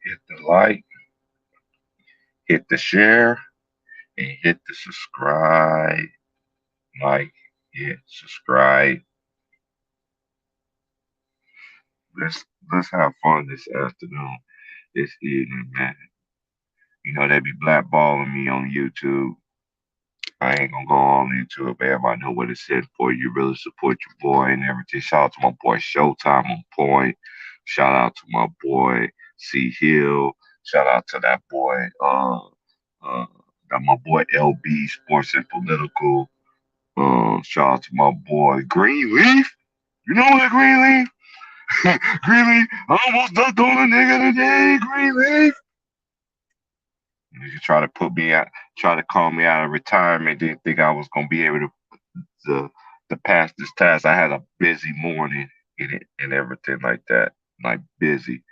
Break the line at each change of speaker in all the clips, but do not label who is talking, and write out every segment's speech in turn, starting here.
hit the like, hit the share, and hit the subscribe. Like, hit subscribe. Let's have fun this afternoon, this evening, man. You know they be blackballing me on YouTube. I ain't gonna go all into it, but everybody know what it's in for. You really support your boy and everything. Shout out to my boy Showtime on point. Shout out to my boy C Hill. Shout out to that boy, uh, that my boy LB Sports and Political. Shout out to my boy Greenleaf. You know what Greenleaf? Greenleaf, I almost ducked on a nigga today, Greenleaf. You try to put me out, try to call me out of retirement. Didn't think I was gonna be able to to pass this task. I had a busy morning in it and everything like that, like busy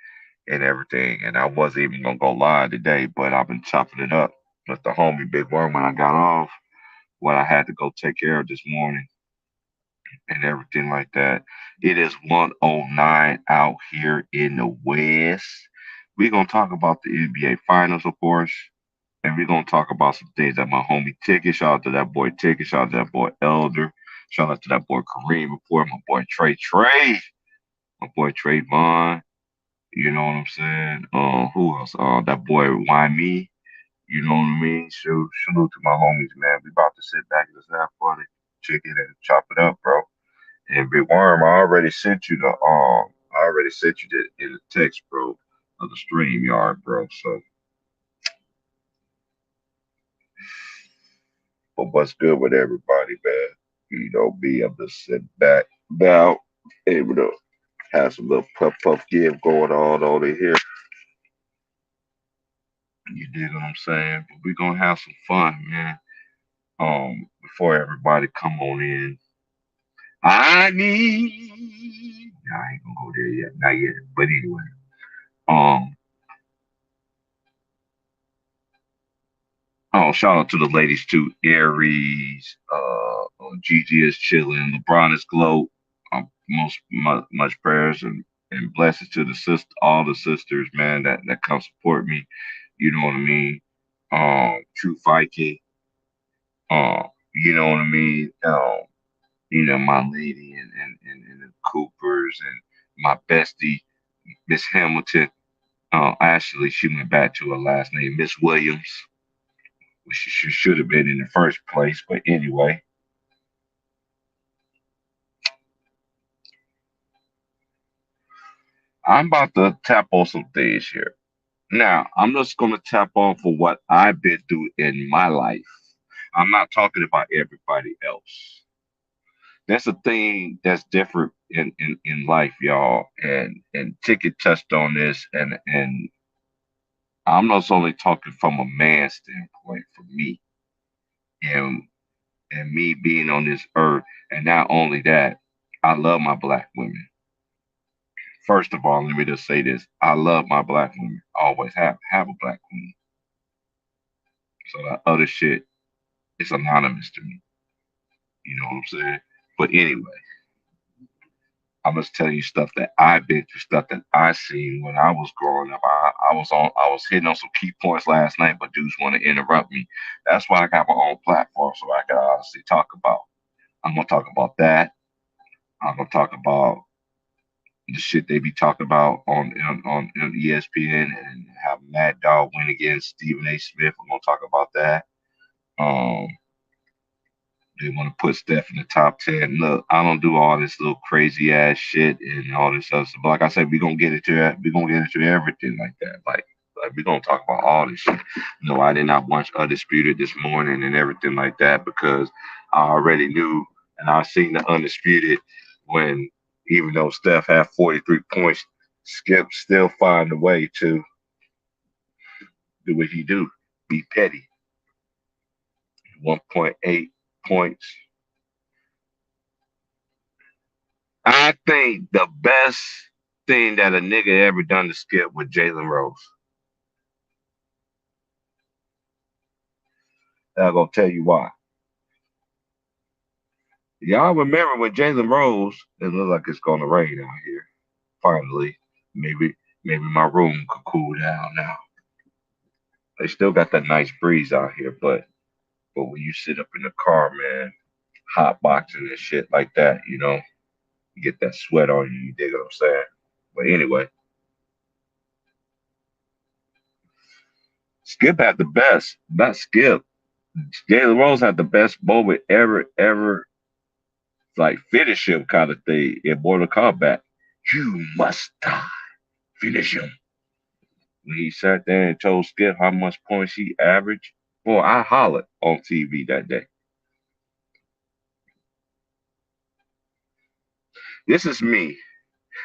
and everything. And I wasn't even gonna go live today, but I've been chopping it up with the homie Big Worm when I got off. What I had to go take care of this morning and everything like that. It is 109 out here in the West. We're gonna talk about the NBA Finals, of course. And we're gonna talk about some things that my homie Ticket. Shout out to that boy Ticket. Shout out to that boy Elder. Shout out to that boy Kareem before my boy Trey. My boy Trayvon. You know what I'm saying? Who else? That boy Why Me. You know what I mean? Salute to my homies, man. We about to sit back and just have fun and check it and chop it up, bro. And Big Worm, I already sent you the in the text, bro, of the stream yard, bro. So, but what's good with everybody, man? You know me, I'm just sitting back now, able to have some little puff give going on over here. You dig what I'm saying? But we're gonna have some fun, man. Before everybody come on in. I need nah, I ain't gonna go there yet, not yet. But anyway, um, oh, shout out to the ladies too. Aries, Gigi is chilling. LeBron is glow. Much prayers and blessings to the sister, all the sisters, man, that come support me. You know what I mean? True Viking. You know what I mean? My lady and the Coopers and my bestie, Miss Hamilton. Actually, she went back to her last name, Miss Williams, which she should have been in the first place. But anyway, I'm about to tap on some things here. Now, I'm just going to tap on for what I've been through in my life. I'm not talking about everybody else. That's a thing that's different in life, y'all. And Ticket touched on this, and I'm not only talking from a man standpoint for me, and and me being on this earth, and not only that, I love my black women. First of all, let me just say this: I love my black women. I always have a black woman. So that other shit is anonymous to me. You know what I'm saying? But anyway, I'm just telling you stuff that I've been through, stuff that I seen when I was growing up. I was hitting on some key points last night, but dudes want to interrupt me. That's why I got my own platform so I can honestly talk about. I'm gonna talk about that. I'm gonna talk about the shit they be talking about on ESPN and how Mad Dog went against Stephen A. Smith. I'm gonna talk about that. Um, They want to put Steph in the top 10. Look, I don't do all this little crazy ass shit and all this other stuff. But like I said, we're gonna get into that. We're gonna get into everything like that. Like we're gonna talk about all this shit. No, I did not watch Undisputed this morning and everything like that because I already knew and I seen the Undisputed when even though Steph had 43 points, Skip still find a way to do what he do. Be petty. 1.8 points. I think the best thing that a nigga ever done to Skip with Jalen Rose. And I'm gonna tell you why. Y'all remember when Jalen Rose? It looked like it's gonna rain out here. Finally, maybe Maybe my room could cool down now. They still got that nice breeze out here, but when you sit up in the car, man, hot boxing and shit like that, you get that sweat on you. You dig what I'm saying? But anyway, Skip had the best. Not Skip. Jalen Rose had the best moment ever, like finish him kind of thing in Mortal Kombat. You must die. Finish him. When he sat there and told Skip how much points he averaged, boy, I hollered on TV that day. This is me.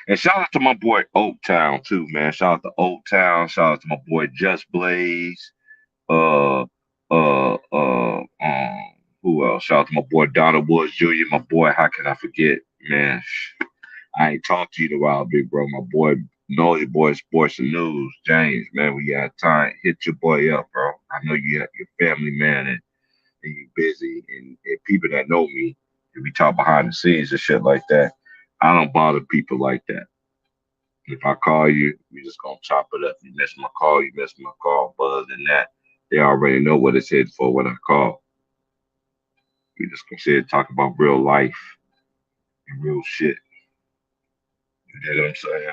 And shout out to my boy Oaktown too, man. Shout out to Oaktown. Shout out to my boy Just Blaze. Uh, who else? Shout out to my boy Donald Woods Jr. My boy, how can I forget, man? I ain't talked to you in a while, big bro. My boy, know your boy Sports and News, James, man. We got time. Hit your boy up, bro. I know you got your family, man, and you busy. And people that know me, if we talk behind the scenes and shit like that, I don't bother people like that. If I call you, we just gonna chop it up. You miss my call, you miss my call. But other than that, they already know what it's hit for when I call. We just gonna sit and talk about real life and real shit. You know what I'm saying?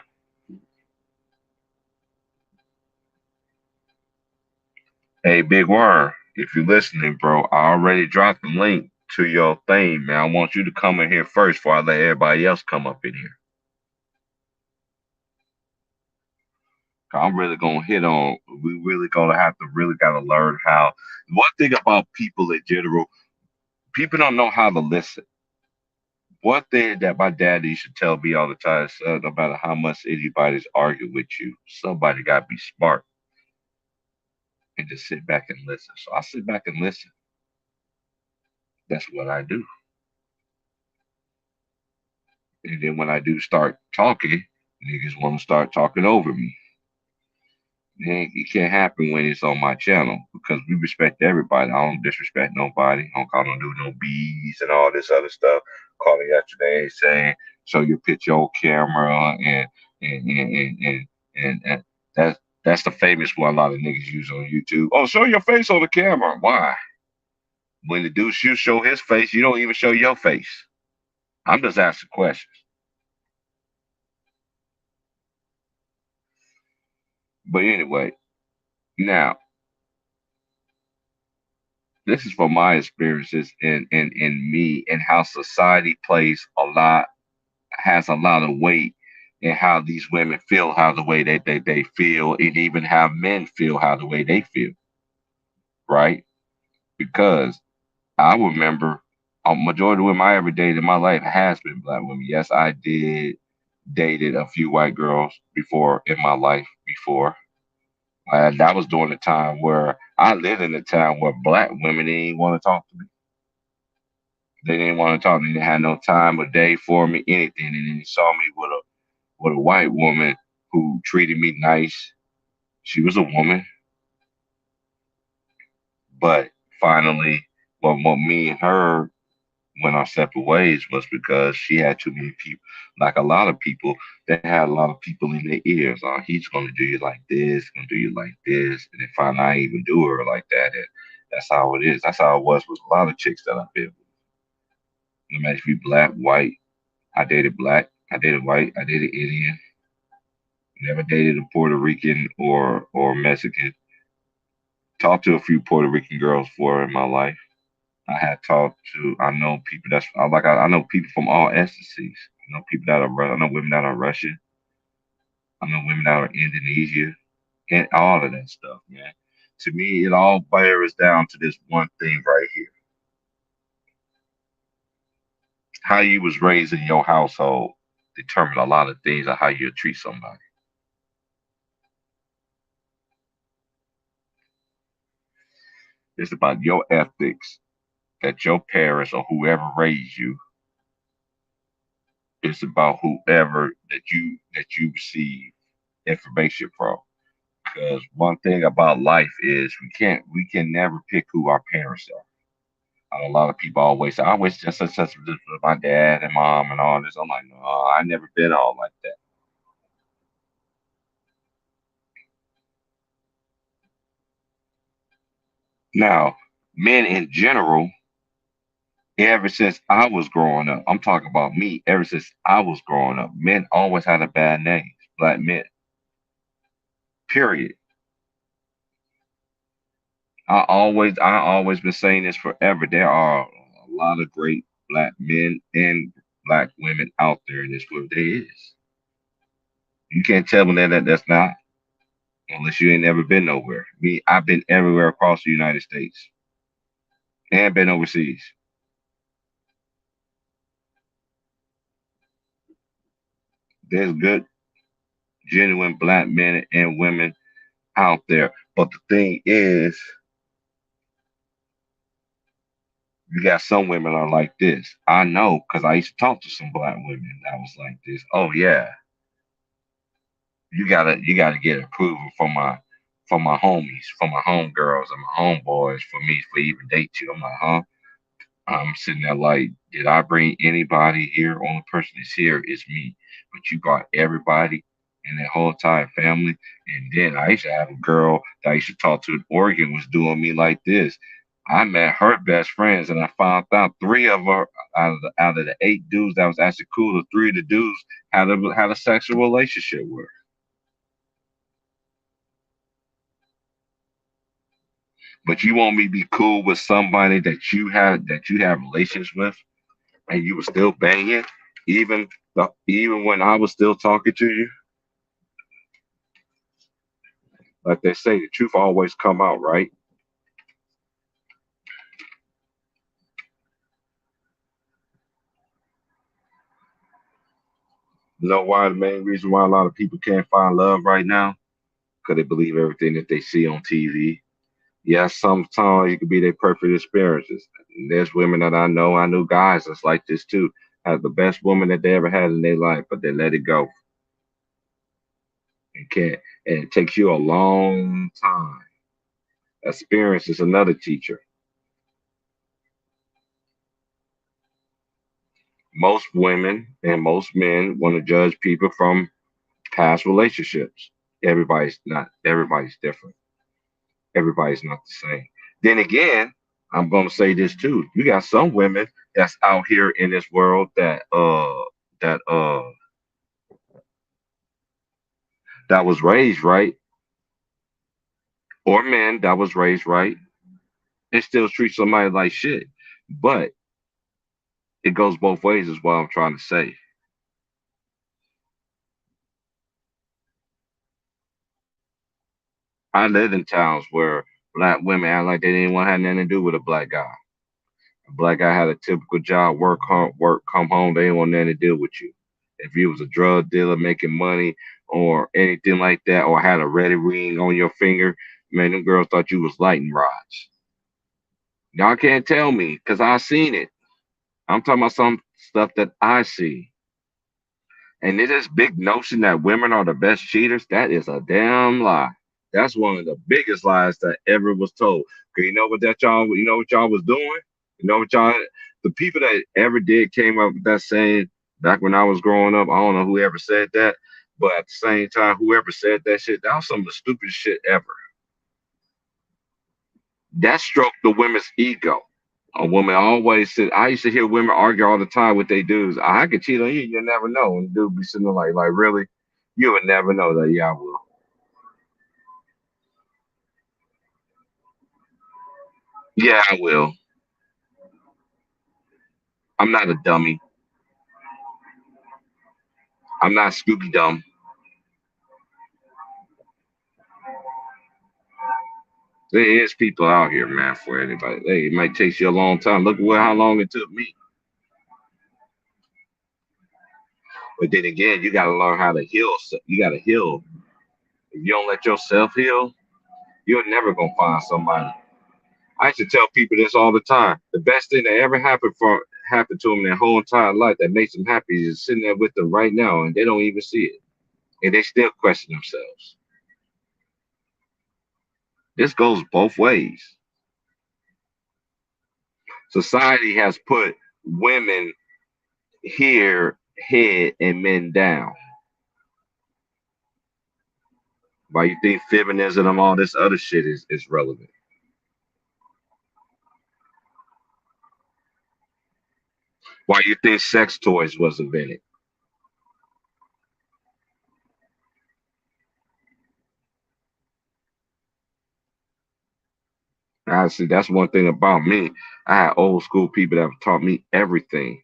Hey, Big Worm, if you're listening, bro, I already dropped the link to your thing, man. I want you to come in here first before I let everybody else come up in here. I'm really gonna hit on. We really gonna have to really gotta learn how. One thing about people in general, people don't know how to listen. One thing that my daddy used to tell me all the time, son, no matter how much anybody's arguing with you, somebody gotta be smart and just sit back and listen. So I sit back and listen. That's what I do. And then when I do start talking, niggas want to start talking over me. It can't happen when it's on my channel because we respect everybody. I don't disrespect nobody. I don't call them do no bees and all this other stuff. Calling yesterday saying show your picture on camera and that's the famous one a lot of niggas use on YouTube. Oh, show your face on the camera. Why? When the dude show his face, you don't even show your face. I'm just asking questions. But anyway, now this is from my experiences in me and how society plays a lot has a lot of weight in how these women feel how the way they feel and even how men feel how the way they feel, right? Because I remember a majority of women I ever dated in my life has been black women. Yes, I did dated a few white girls before in my life before. And that was during the time where I lived in a town where black women didn't want to talk to me. They didn't want to talk. They didn't have no time or day for me, anything. And then they saw me with a white woman who treated me nice. She was a woman, but finally, what me and her went our separate ways was because she had too many people. Like a lot of people, they had a lot of people in their ears. He's gonna do you like this, gonna do you like this, and then finally I even do her like that. And that's how it is. That's how it was with a lot of chicks that I've been with. No matter if you black, white, I dated black, I dated white, I dated Indian. Never dated a Puerto Rican or Mexican. Talked to a few Puerto Rican girls for in my life. I had talked to. I know people that's I know people from all ethnicities. I know people that are. I know women that are Russian. I know women that are Indonesia and all of that stuff, man. To me, it all boils down to this one thing right here: how you was raised in your household determine a lot of things on how you treat somebody. It's about your ethics that your parents or whoever raised you. It's about whoever that you receive information from. Because one thing about life is we can never pick who our parents are. A lot of people always say, I wish just such with my dad and mom and all this. I'm like, no, I never been all like that. Now, men in general, ever since I was growing up, I'm talking about me, ever since I was growing up, men always had a bad name, black men, period. I always been saying this forever. There are a lot of great black men and black women out there in this world. There is. You can't tell me that's not unless you ain't never been nowhere. Me, I've been everywhere across the United States and been overseas. There's good, genuine black men and women out there. But the thing is, you got some women are like this. I know because I used to talk to some black women that was like this. Oh yeah, you gotta get approval from my homies, from my homegirls and my homeboys for me for even date you. I'm like, huh? I'm sitting there like, did I bring anybody here? Only person that's here is me. But you got everybody and that whole entire family. And then I used to have a girl that I used to talk to in Oregon was doing me like this. I met her best friends and I found out three of her out of the eight dudes that was actually cool, the three of the dudes had a sexual relationship with her. But you want me to be cool with somebody that you have relations with and you were still banging, even when I was still talking to you. Like they say, the truth always come out, right? You know why the main reason why a lot of people can't find love right now? Because they believe everything that they see on TV. Yes, sometimes it could be their perfect experiences. And there's women that I knew guys that's like this too. Have the best woman that they ever had in their life, but they let it go. And can't and it takes you a long time. Experience is another teacher. Most women and most men want to judge people from past relationships. Everybody's different. Everybody's not the same. Then again, I'm gonna say this too. You got some women that's out here in this world that was raised right, or men that was raised right, and still treat somebody like shit. But it goes both ways, is what I'm trying to say. I lived in towns where black women act like they didn't want to have nothing to do with a black guy. A black guy had a typical job, work, come home. They didn't want nothing to deal with you. If you was a drug dealer making money or anything like that, or had a red ring on your finger, man, them girls thought you was lightning rods. Y'all can't tell me because I seen it. I'm talking about some stuff that I see. And this big notion that women are the best cheaters, that is a damn lie. That's one of the biggest lies that ever was told. Cause you know what y'all was doing? You know what y'all, the people that ever did came up with that saying back when I was growing up, I don't know who ever said that, but at the same time, whoever said that shit, that was some of the stupidest shit ever. That stroked the women's ego. A woman always said, I used to hear women argue all the time with their dudes. I could cheat on you, you'll never know. And the dude be sitting there like, really? You would never know that. Yeah, I will. Yeah, I will. I'm not a dummy. I'm not Scooby Dumb. There is people out here, man, for anybody. Hey, it might take you a long time. Look at how long it took me. But then again, you got to learn how to heal. You got to heal. If you don't let yourself heal, you're never gonna find somebody. I used to tell people this all the time. The best thing that ever happened to them their whole entire life that makes them happy is sitting there with them right now, and they don't even see it, and they still question themselves. This goes both ways. Society has put women here head and men down. Why you think feminism and all this other shit is relevant? Why you think sex toys was invented? I see that's one thing about me. I had old school people that have taught me everything.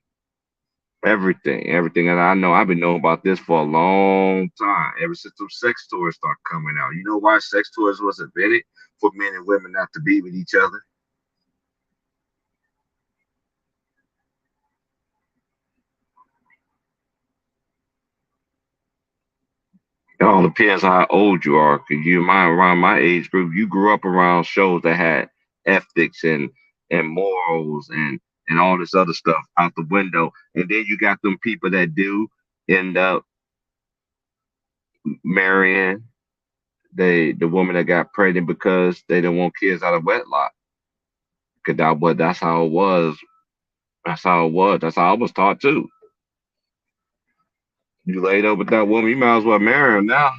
Everything. And I know I've been knowing about this for a long time, ever since those sex toys started coming out. You know why sex toys was invented? For men and women not to be with each other. It all depends how old you are. Cause you mind around my age group, you grew up around shows that had ethics and morals and all this other stuff out the window. And then you got them people that do end up marrying the woman that got pregnant because they didn't want kids out of wedlock. Cause that's how it was. That's how it was. That's how I was taught too. You laid up with that woman, you might as well marry her now.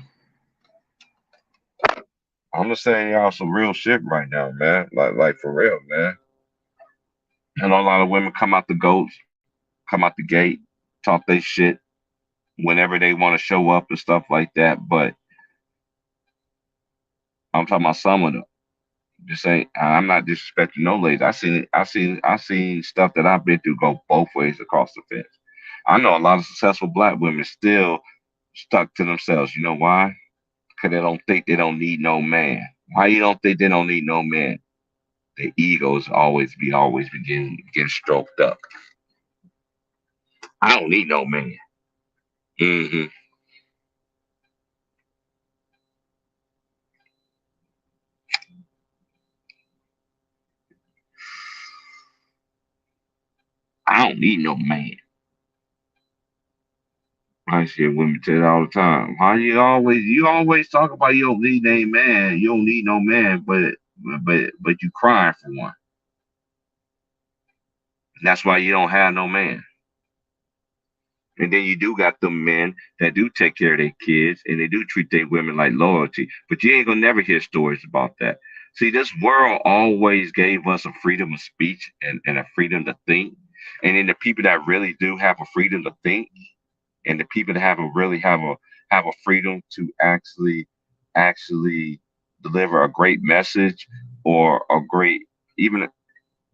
I'm just saying y'all some real shit right now, man. Like for real, man. And a lot of women come out the goats, come out the gate, talk they shit whenever they want to show up and stuff like that. But I'm talking about some of them. Just ain't. I'm not disrespecting no ladies. I seen stuff that I've been through go both ways across the fence. I know a lot of successful black women still stuck to themselves. You know why? Because they don't think they don't need no man. Why you don't think they don't need no man? Their egos always be getting stroked up. I don't need no man. Hmm. I don't need no man. I hear women say it all the time. How you always talk about you don't need a man, you don't need no man, but you crying for one. And that's why you don't have no man. And then you do got them men that do take care of their kids and they do treat their women like loyalty. But you ain't gonna never hear stories about that. See, this world always gave us a freedom of speech and a freedom to think. And then the people that really do have a freedom to think and the people that have a freedom to actually deliver a great message or a great even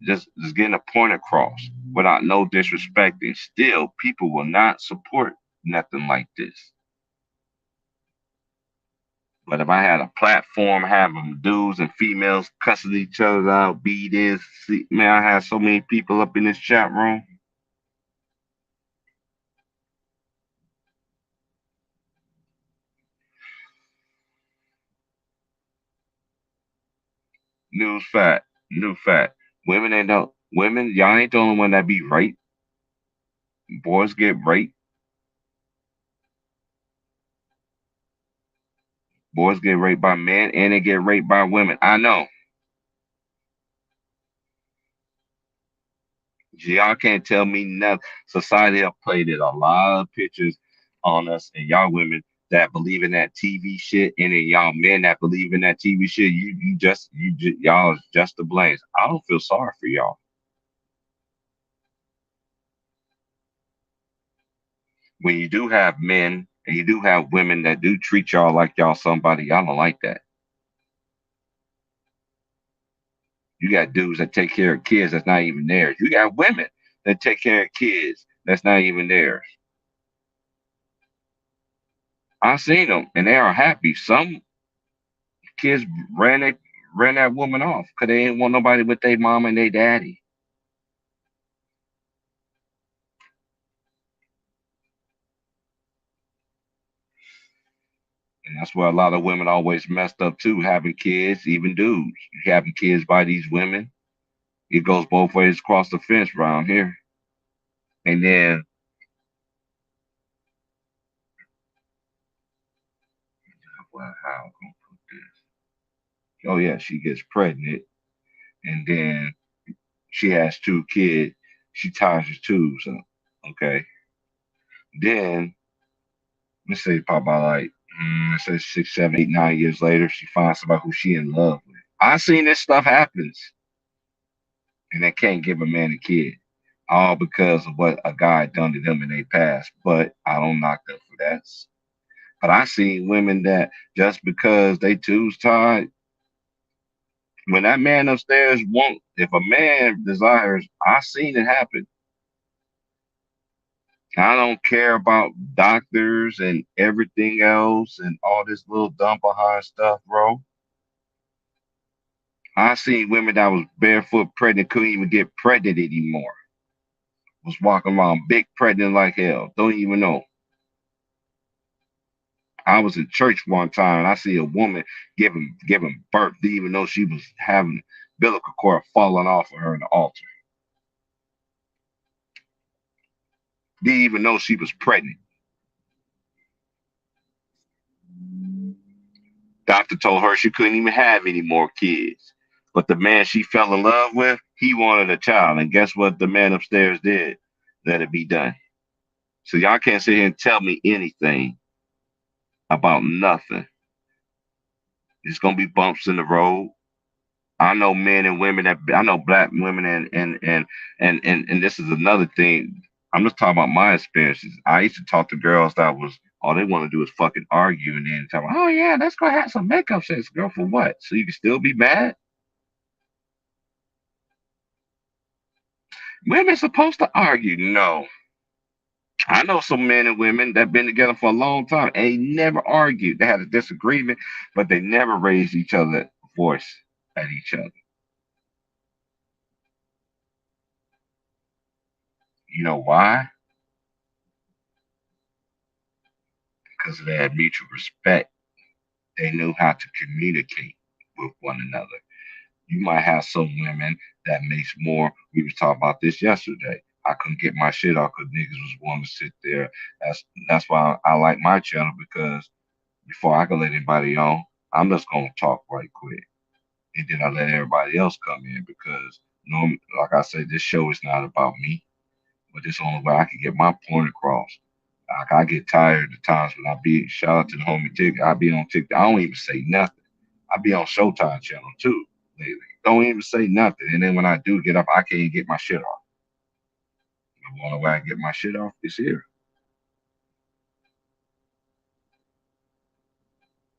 just getting a point across without no disrespecting. Still, people will not support nothing like this. But if I had a platform having dudes and females cussing each other out, be this, see, man, I have so many people up in this chat room. News fact, new fact. Women, y'all ain't the only one that be raped. Boys get raped. Boys get raped by men and they get raped by women. I know. Y'all can't tell me nothing. Society have played it a lot of pictures on us and y'all women that believe in that TV shit, and then y'all men that believe in that TV shit. Y'all is just the blames. I don't feel sorry for y'all. When you do have men and you do have women that do treat y'all like y'all somebody, y'all don't like that. You got dudes that take care of kids that's not even theirs. You got women that take care of kids that's not even theirs. I seen them and they are happy. Some kids ran it ran that woman off because they didn't want nobody with their mom and their daddy. And that's where a lot of women always messed up too, having kids, even dudes having kids by these women. It goes both ways across the fence around here. And then, well, how I'm gonna put this? Oh yeah, she gets pregnant, and then she has two kids. She ties her tubes up. Okay. Then let's say probably like let's say 6, 7, 8, 9 years later, she finds somebody who she in love with. I seen this stuff happens, and they can't give a man a kid. all because of what a guy done to them in their past. But I don't knock them for that. But I seen women that just because they tubes tied, when that man upstairs won't, if a man desires, I seen it happen. I don't care about doctors and everything else and all this little dumb behind stuff, bro. I seen women that was barefoot pregnant, couldn't even get pregnant anymore. Was walking around big pregnant like hell. Don't even know. I was in church one time and I see a woman giving birth, didn't even know she was having umbilical cord falling off of her in the altar. Didn't even know she was pregnant. Doctor told her she couldn't even have any more kids. But the man she fell in love with, he wanted a child. And guess what the man upstairs did? Let it be done. So y'all can't sit here and tell me anything about nothing. There's gonna be bumps in the road. I know men and women that I know black women and this is another thing. I'm just talking about my experiences. I used to talk to girls that was all they want to do is fucking argue and then talk about, oh yeah, let's go have some makeup sex, girl, for what? So you can still be mad? Women supposed to argue? No. I know some men and women that been together for a long time and they never argued. They had a disagreement, but they never raised each other voice at each other. You know why? Because they had mutual respect. They knew how to communicate with one another. You might have some women that makes more. We was talking about this yesterday. I couldn't get my shit off because niggas was wanting to sit there. That's why I like my channel because before I can let anybody on, I'm just gonna talk right quick, and then I let everybody else come in because like I said, this show is not about me, but this only way I can get my point across. Like I get tired of the times when I be shout out to the homie Tick. I be on TikTok. I don't even say nothing. I be on Showtime channel too lately. Don't even say nothing. And then when I do get up, I can't get my shit off. The only way I get my shit off is here.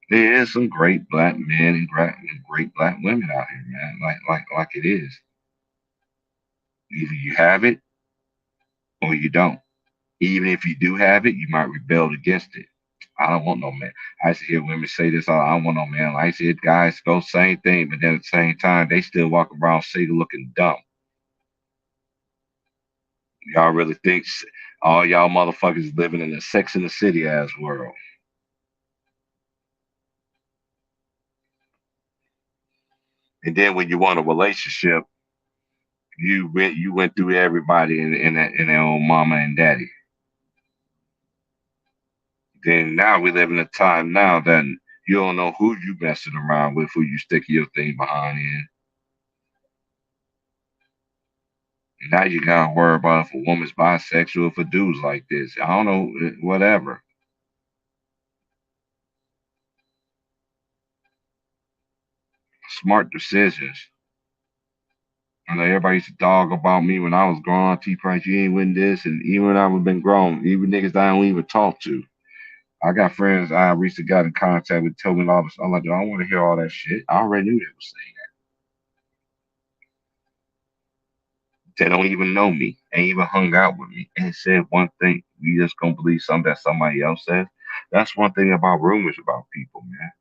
There is some great black men and great black women out here, man. Like it is. Either you have it or you don't. Even if you do have it, you might rebel against it. I don't want no man. I used to hear women say this all. I don't want no man. I used to hear guys go same thing, but then at the same time, they still walk around single looking dumb. Y'all really think all y'all motherfuckers living in a Sex in the City ass world? And then when you want a relationship, you went through everybody in their own mama and daddy. Then now we live in a time now that you don't know who you messing around with, who you sticking your thing behind in. Now you gotta worry about if a woman's bisexual, if a dude's like this. I don't know, whatever. Smart decisions. I know everybody used to dog about me when I was growing up. T Price, you ain't with this, and even when I was been grown, even niggas that I don't even talk to. I got friends I recently got in contact with, told me all this. I'm like, I don't want to hear all that shit. I already knew they was saying that. They don't even know me, ain't even hung out with me, and said one thing. You just gonna believe something that somebody else says. That's one thing about rumors about people, man.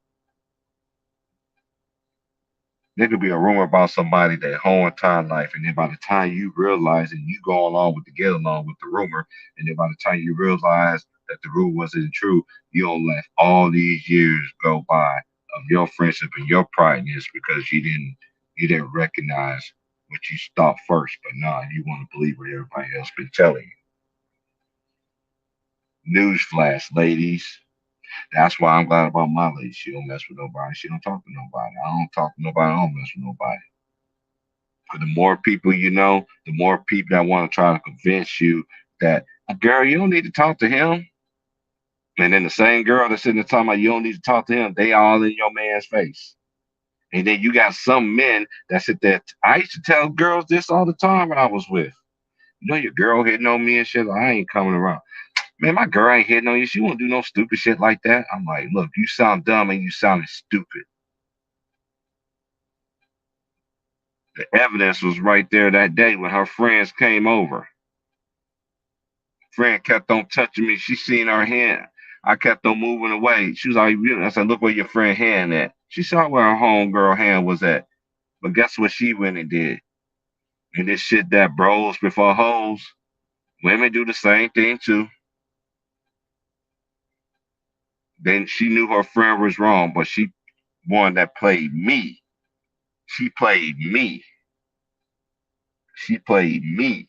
There could be a rumor about somebody their whole entire life, and then by the time you realize and you go along with the get along with the rumor, and then by the time you realize that the rumor wasn't true, you don't let all these years go by of your friendship and your prideness because you didn't recognize what you thought first, but now you want to believe what everybody else been telling you. Newsflash, ladies. That's why I'm glad about my lady. She don't mess with nobody. She don't talk to nobody. I don't talk to nobody. I don't mess with nobody. The more people you know, the more people that want to try to convince you that, girl, you don't need to talk to him. And then the same girl that's sitting there talking about you don't need to talk to him, they all in your man's face. And then you got some men that sit there. I used to tell girls this all the time when I was with. You know your girl hitting on me and shit. Like, I ain't coming around. Man, my girl ain't hitting on you. She won't do no stupid shit like that. I'm like, look, you sound dumb and you sounded stupid. The evidence was right there that day when her friends came over. Friend kept on touching me. She seen her hand. I kept on moving away. She was like, I said, look where your friend hand at. She saw where her homegirl hand was at. But guess what she went and did? And this shit that bros before hoes, women do the same thing too. Then she knew her friend was wrong, but she one that played me. She played me. She played me.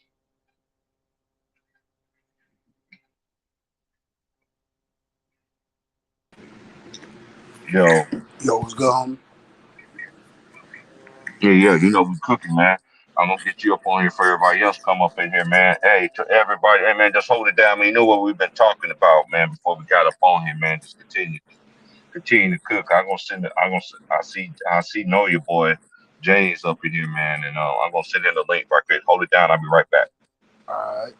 Yo,
Yo, what's good, homie?
yeah, you know we cooking, man. I'm gonna get you up on here for everybody else. Come up in here, man. Hey, to everybody, hey man, just hold it down. Man, you know what we've been talking about, man. Before we got up on here, man, just continue to cook. I'm gonna send it. I see, know your boy Jay's up in here, man, and I'm gonna send in the link right quick. Hold it down. I'll be right back.
All right.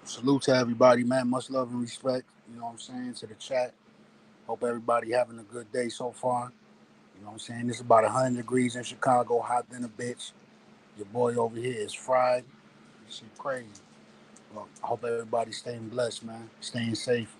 Salute to everybody, man. Much love and respect. You know what I'm saying? To the chat. Hope everybody having a good day so far. You know what I'm saying? It's about 100 degrees in Chicago, hot than a bitch. Your boy over here is fried. This shit crazy. Well, I hope everybody's staying blessed, man. Staying safe.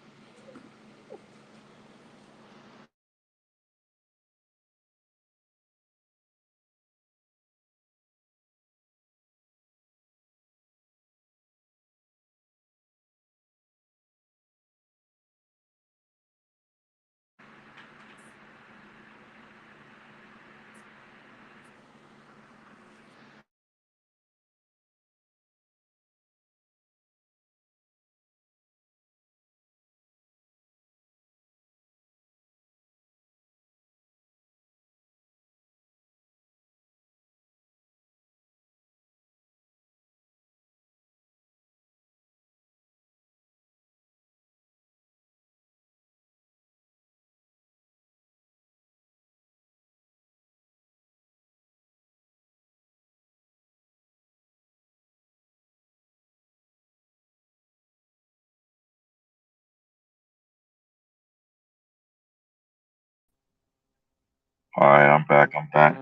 All right, I'm back. I'm back.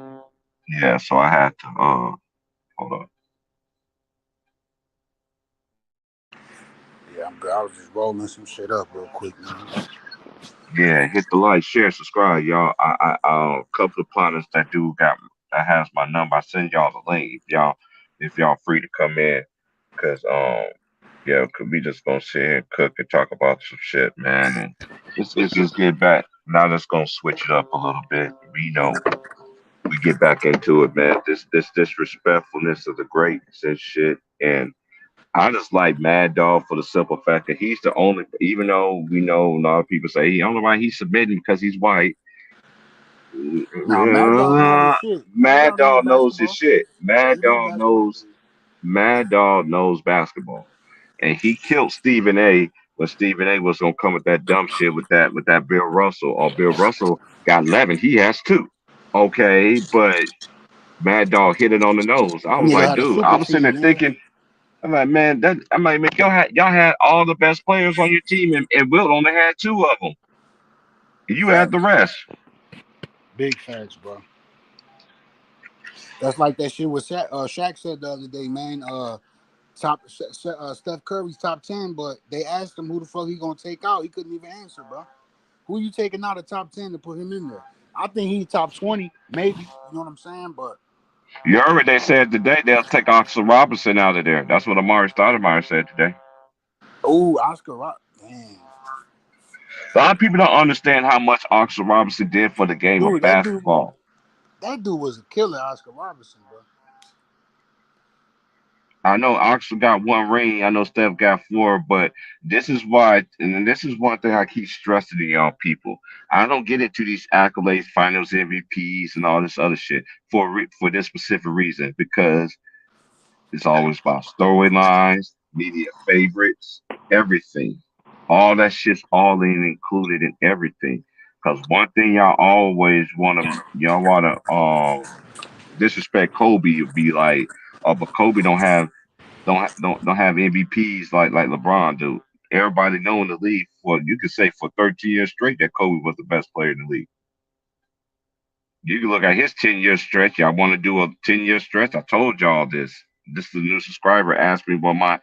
Yeah, so I had to hold on.
Yeah, I'm good. I was just rolling some shit up real quick, man.
Yeah, hit the like, share, subscribe, y'all. A couple of partners that has my number. I send y'all the link if y'all free to come in, cause yeah, cause we just gonna sit here and cook and talk about some shit, man, and it's just get back. Now let's gonna switch it up a little bit. We get back into it, man. This disrespectfulness of the greats and shit, and I just like Mad Dog for the simple fact that he's the only, even though we know a lot of people say he only why he's submitting because he's white.
Now, Mad Dog know his shit. Mad
Mad
Dog know
Dog knows his
basketball.
shit.
He know basketball.
Mad Dog knows basketball, and he killed Stephen A. when Stephen A. was gonna come with that dumb shit with that Bill Russell. Or Bill Russell got 11, he has two. Okay, but Mad Dog hit it on the nose. I was
Nigga
like,
had a
dude, I
super
was sitting
team,
there
man.
thinking. I'm like, man, y'all had all the best players on your team, and Wilt only had two of them. You had the
Facts.
rest.
Big facts, bro. That's like that shit with Shaq said the other day, man. Steph Curry's top 10, but they asked him who the fuck he gonna take out. He couldn't even answer, bro. Who you taking out of top 10 to put him in there? I think he's top 20, maybe. You know what I'm saying? But
You heard what they said today. They'll take Oxford Robinson out of there. That's what Amari Stoudemire said today.
oh, Oscar Rock, man,
A lot of people don't understand how much Oxford Robinson did for the game of
dude,
basketball.
that dude was a killer, Oscar Robertson, bro.
I know Oxford got one ring. I know Steph got four, but this is why, and this is one thing I keep stressing to y'all people. I don't get into these accolades, Finals MVPs, and all this other shit for this specific reason because it's always about storylines, media favorites, everything. All that shit's all included in everything. Because one thing y'all want to disrespect Kobe. You'll be like, oh, but Kobe don't have. Don't have MVPs like LeBron do. Everybody know in the league for you could say for 13 years straight that Kobe was the best player in the league. You can look at his 10-year stretch. Y'all want to do a 10-year stretch? I told y'all this. This is a new subscriber asked me why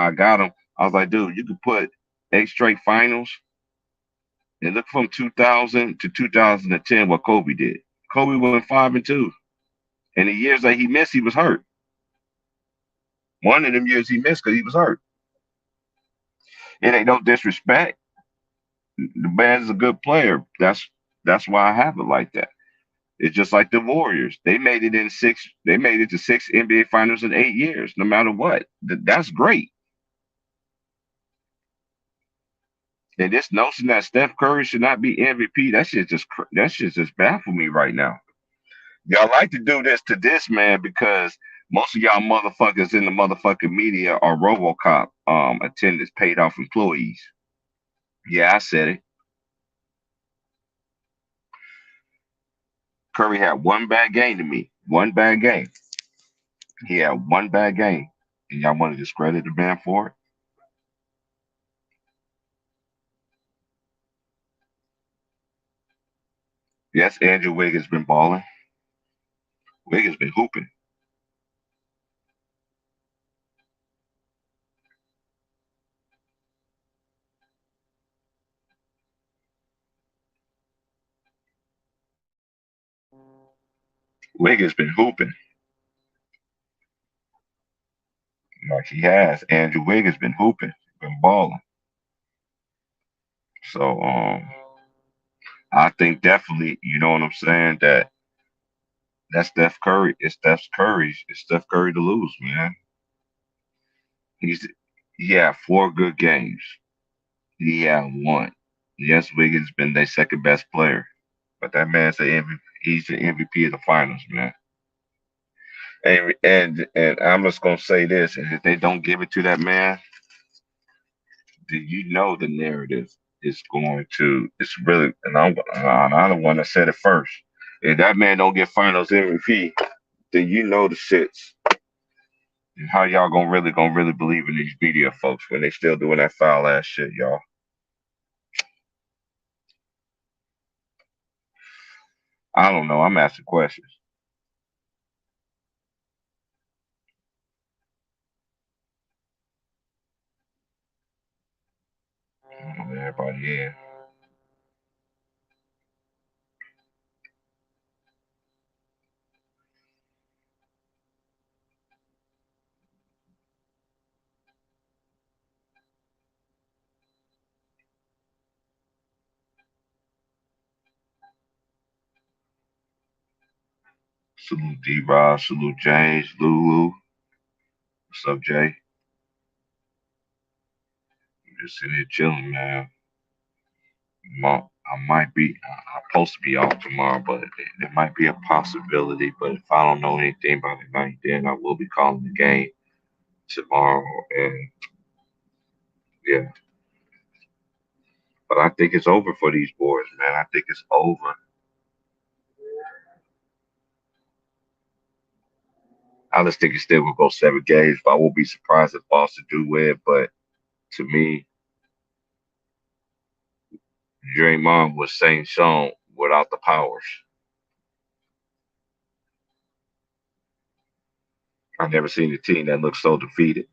I got him. I was like, dude, you could put 8 straight finals and look from 2000 to 2010 what Kobe did. Kobe went 5-2. And the years that he missed, he was hurt. One of them years he missed because he was hurt. It ain't no disrespect. The man's a good player. That's why I have it like that. It's just like the Warriors. They made it in six. They made it to 6 NBA finals in 8 years. No matter what, that's great. And this notion that Steph Curry should not be MVP, that shit just baffle me right now. Y'all like to do this to this man because most of y'all motherfuckers in the motherfucking media are RoboCop attendants, paid off employees. Yeah, I said it. Curry had one bad game to me. One bad game. He had one bad game. And y'all want to discredit the man for it? Yes, Andrew Wiggins been balling. Wiggins been hooping. Wiggins been hooping. Like he has. Andrew Wiggins been hooping. Been balling. So I think definitely, you know what I'm saying, that's Steph Curry. It's Steph Curry to lose, man. He's he had 4 good games. He had one. Yes, Wiggins been their second best player. But that man's the MVP. He's the MVP of the finals, man. And I'm just gonna say this: and if they don't give it to that man, then you know the narrative is going to. It's really, and I'm the one that said it first. If that man don't get Finals MVP, then you know the shits. And how y'all gonna really believe in these media folks when they still doing that foul ass shit, y'all? I don't know. I'm asking questions. Everybody in. Salute D Rob, salute James, Lulu. What's up, Jay? I'm just sitting here chilling, man. I might be, I'm supposed to be off tomorrow, but there might be a possibility. But if I don't know anything about the night, then I will be calling the game tomorrow. And yeah, but I think it's over for these boys, man. I think it's over. I just think it still will go 7 games, but I won't be surprised if Boston do win. But to me, Draymond was saying Sean without the powers. I've never seen a team that looks so defeated.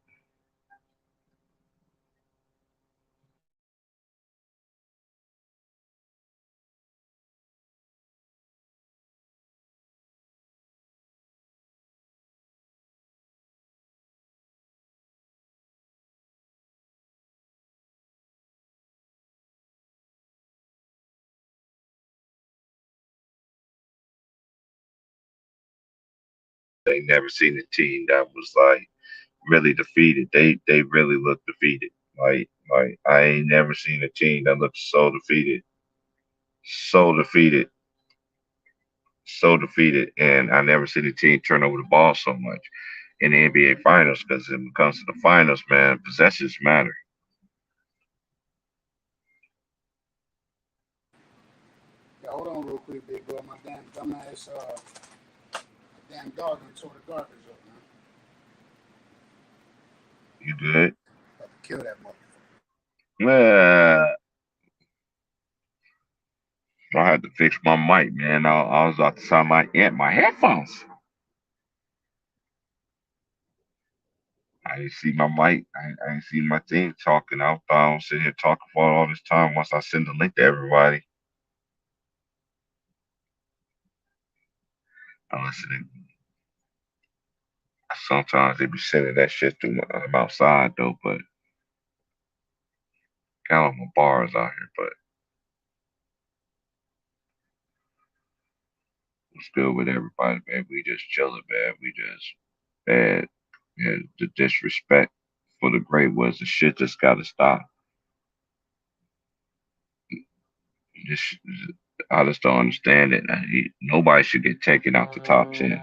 They never seen a team that was like really defeated. They really look defeated. Like I ain't never seen a team that looks so defeated, so defeated, so defeated, and I never seen a team turn over the ball so much in the NBA Finals because when it comes to the finals, man, possessions matter.
Yeah, hold on real quick, big bro. My damn dumbass, damn dog done tore the garbage up, man.
You good?
Kill that motherfucker.
I had to fix my mic, man. I was about to sound like my headphones. I didn't see my mic. I didn't see my thing talking. I thought I was sitting here talking for all this time. Once I send the link to everybody, I listen. Sometimes they be sending that shit through I'm outside though, but kind of my bars out here. But what's good with everybody, man? We just chilling, man. We just bad. And the disrespect for the great ones, the shit just gotta stop. This, I just don't understand it. Nobody should get taken out the top 10.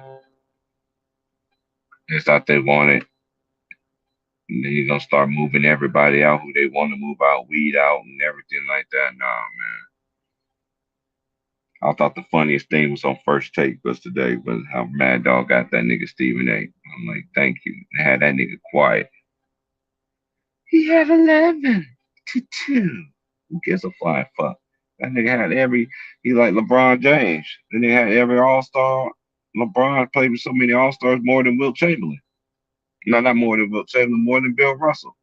It's not they want it. And then you're gonna start moving everybody out who they want to move out, weed out, and everything like that. Nah, man. I thought the funniest thing was on First Take was today was how Mad Dog got that nigga Stephen A. I'm like, thank you. They had that nigga quiet. He had 11-2. Who gives a flying fuck? That nigga had he like LeBron James. Then they had every All Star. LeBron played with so many All Stars more than Wilt Chamberlain. No, not more than Wilt Chamberlain, more than Bill Russell.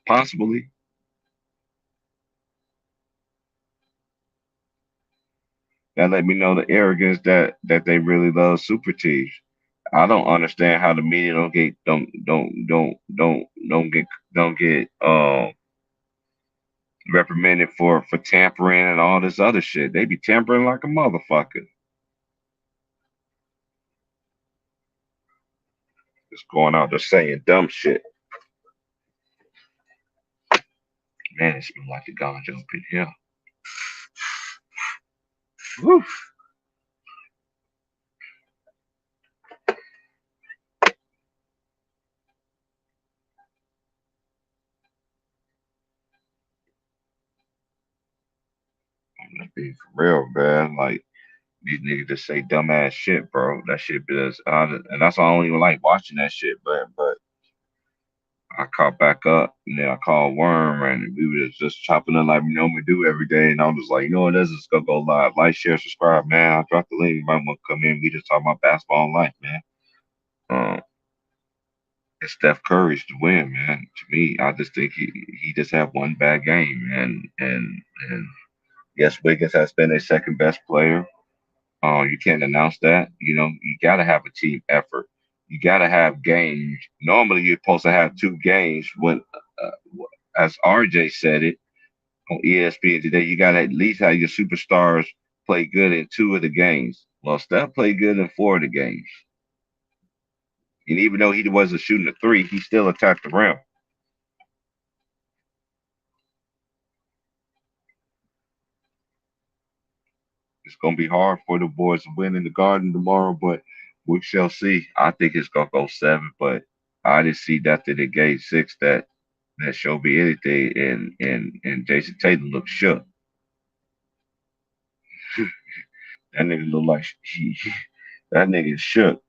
Possibly. That let me know the arrogance that they really love super teams. I don't understand how the media don't get reprimanded for tampering and all this other shit. They be tampering like a motherfucker. Just going out there saying dumb shit. Man, it smells like the ganja up in here. Woo. I'm just being for real, man. Like these niggas just say dumbass shit, bro. That shit is, and that's why I don't even like watching that shit. But I caught back up, and then I called Worm, and we were just chopping it like we normally do every day. And I was just like, you know what, let's just go live, like, share, subscribe, man. I dropped the link. You might want to come in. We just talk about basketball and life, man. Um, it's Steph Curry's to win, man. To me, I just think he just had one bad game, and yes, Wiggins has been a second best player. You can't announce that. You know, you got to have a team effort. You got to have games. Normally, you're supposed to have two games. When, as RJ said it on ESPN today, you got to at least have your superstars play good in two of the games. Well, Steph played good in four of the games, and even though he wasn't shooting a three, he still attacked the rim. It's gonna be hard for the boys to win in the Garden tomorrow, but we shall see. I think it's gonna go seven, but I didn't see nothing in Game 6 that showed me anything, and Jason Tatum looked shook. That nigga look like that nigga shook.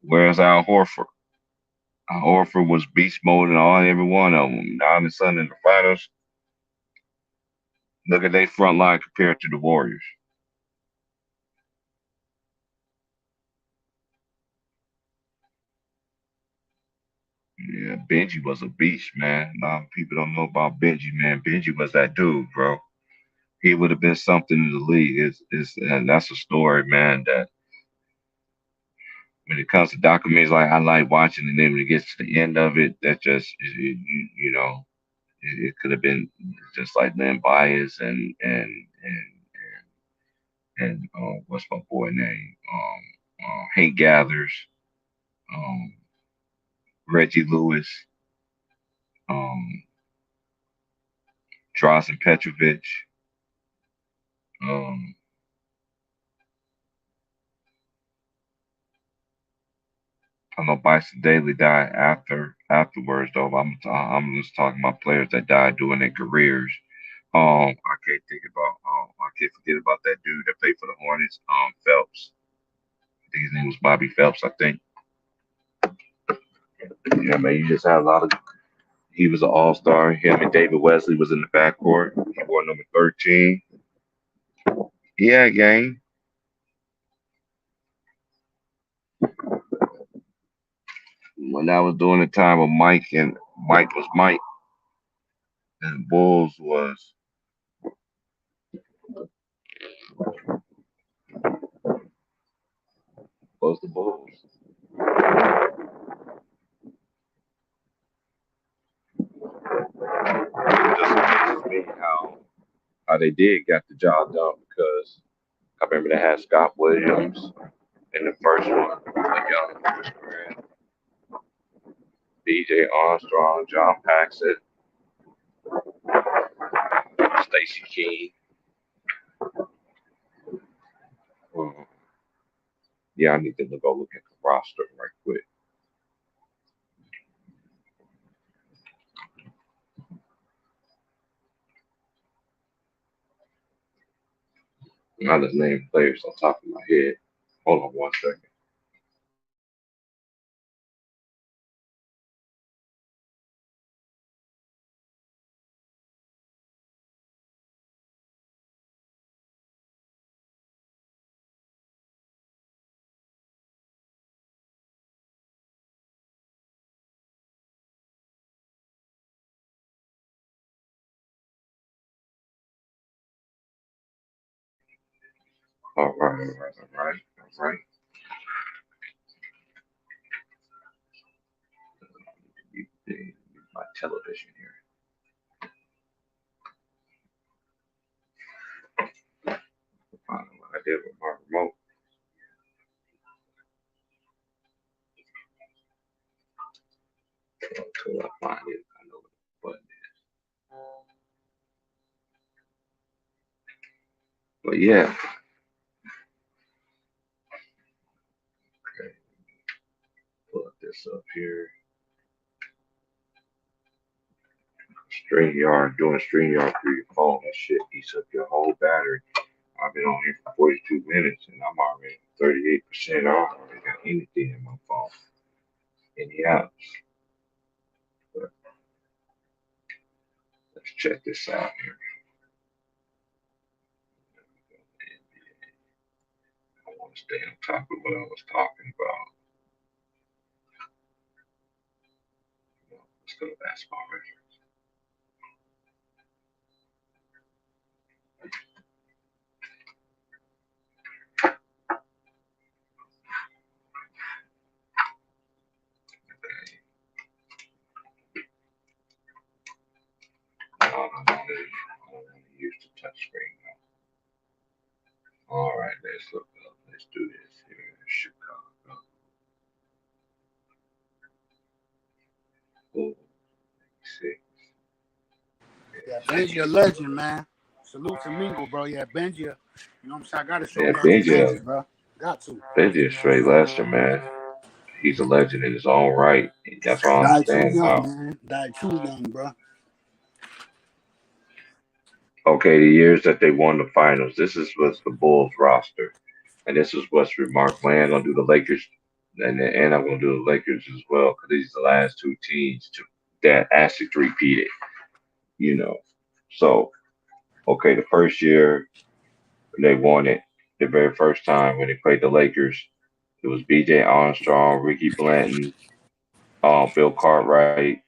Whereas Al Horford? Al Horford was beast mode in every one of them. Now and son in the finals. Look at their front line compared to the Warriors. Yeah, Benji was a beast, man. A lot of people don't know about Benji, man. Benji was that dude, bro. He would have been something in the league. And that's a story, man. That when it comes to documentaries, like I like watching, and then when it gets to the end of it, that just you know, it could have been just like Lynn Bias and what's my boy name? Hank Gathers, um, Reggie Lewis, um, Drazen Petrovic. Um, I know Bison Daly died afterwards though. I'm just talking about players that died during their careers. I can't think about. I can't forget about that dude that played for the Hornets. Phelps. I think his name was Bobby Phelps. I think. Yeah, man. You just had a lot of. He was an all star. Him and David Wesley was in the backcourt. He wore number 13. Yeah, gang. When I was doing the time with Mike and Mike was Mike and Bulls was the Bulls. It just amazes me how they did got the job done because I remember they had Scott Williams in the first one, a young Chris Grant, B.J. Armstrong, John Paxson, Stacey King. Um, yeah, I need to go look at the roster right quick. I just name players on top of my head. Hold on one second. All right, all right, all right, all right. My television here. I don't know what I did with my remote. Until I find it, I know what the button is. But yeah, okay, pull this up here. StreamYard, doing StreamYard through your phone, that shit eats up your whole battery. I've been on here for 42 minutes and I'm already 38% off. I already got anything in my phone. Any apps. But let's check this out here. I want to stay on top of what I was talking about. Let's go to basketball reference. Okay. I don't want to use the touch screen now. All right, let's look up. Let's do this here. Chicago. Bulls, 6.
Yeah, Benji a legend, man. Salute to Mingo, bro. Yeah, Benji, you know what I'm saying? I gotta show
Yeah,
love to Benji, bro. Got to.
Benji is straight Lester, man. He's a legend in his own right. That's why I
Died too
understand
young,
how.
man. Died too young, bro.
Okay, the years that they won the finals. This is what's the Bulls roster, and this is what's remarkable. I'm gonna do the Lakers, and I'm gonna do the Lakers as well because these are the last two teams that actually repeated. You know, so okay, the first year they won it, the very first time when they played the Lakers, it was B.J. Armstrong, Ricky Blanton, Bill Cartwright,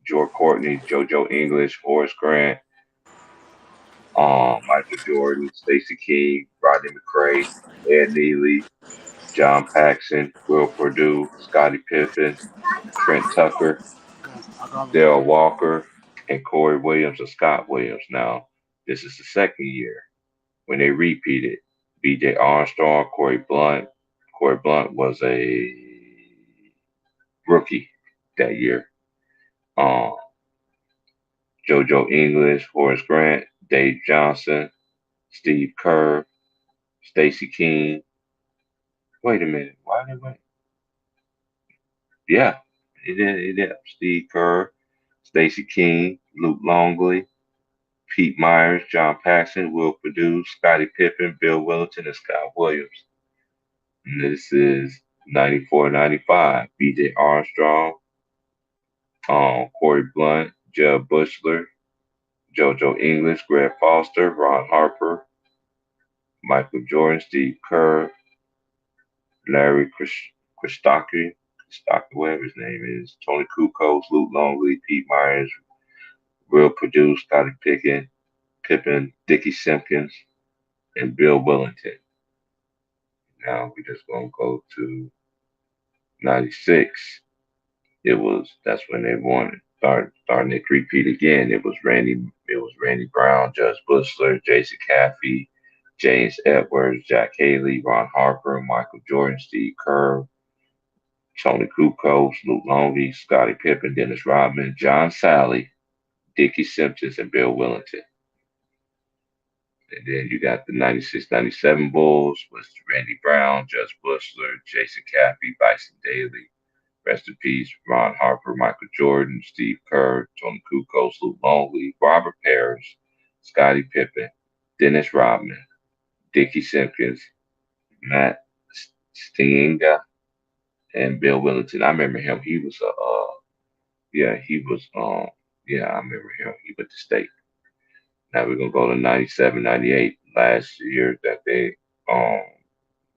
George Courtney, JoJo English, Horace Grant, Michael Jordan, Stacey King, Rodney McCray, Ed Neely, John Paxson, Will Purdue, Scottie Pippen, Trent Tucker,
Okay, I got it.
Dale Walker, and Corey Williams and Scott Williams. Now, this is the second year when they repeated. B.J. Armstrong, Corey Blunt. Corey Blunt was a rookie that year. Um, JoJo English, Horace Grant, Dave Johnson, Steve Kerr, Stacey King. Wait a minute. Why did they wait? Yeah, it did. It did. Steve Kerr, Stacey King, Luke Longley, Pete Myers, John Paxson, Will Perdue, Scottie Pippen, Bill Wellington, and Scott Williams. And this is 94, 95. BJ Armstrong, Corey Blunt, Jeb Bushler, JoJo English, Greg Foster, Ron Harper, Michael Jordan, Steve Kerr, Larry Christocki, whatever his name is, Tony Kukoc, Luke Longley, Pete Myers, Will Perdue, Scottie Pippen, Dickie Simpkins, and Bill Wellington. Now we just gonna go to 96. That's when they won. Starting to repeat again. It was Randy Brown, Judge Bushler, Jason Caffey, James Edwards, Jack Haley, Ron Harper, Michael Jordan, Steve Kerr, Tony Kukoc, Luke Longley, Scottie Pippen, Dennis Rodman, John Sally, Dickie Simpkins, and Bill Wellington. And then you got the 96, 97 Bulls with Randy Brown, Judge Bushler, Jason Caffey, Bison Daly. Rest in peace, Ron Harper, Michael Jordan, Steve Kerr, Tony Kukoc, Luke Longley, Robert Parrish, Scottie Pippen, Dennis Rodman, Dickie Simpkins, Matt Stienga, and Bill Wellington. I remember him. He was yeah, he was yeah, I remember him. He went to state. Now we're gonna go to 97, 98. Last year that they um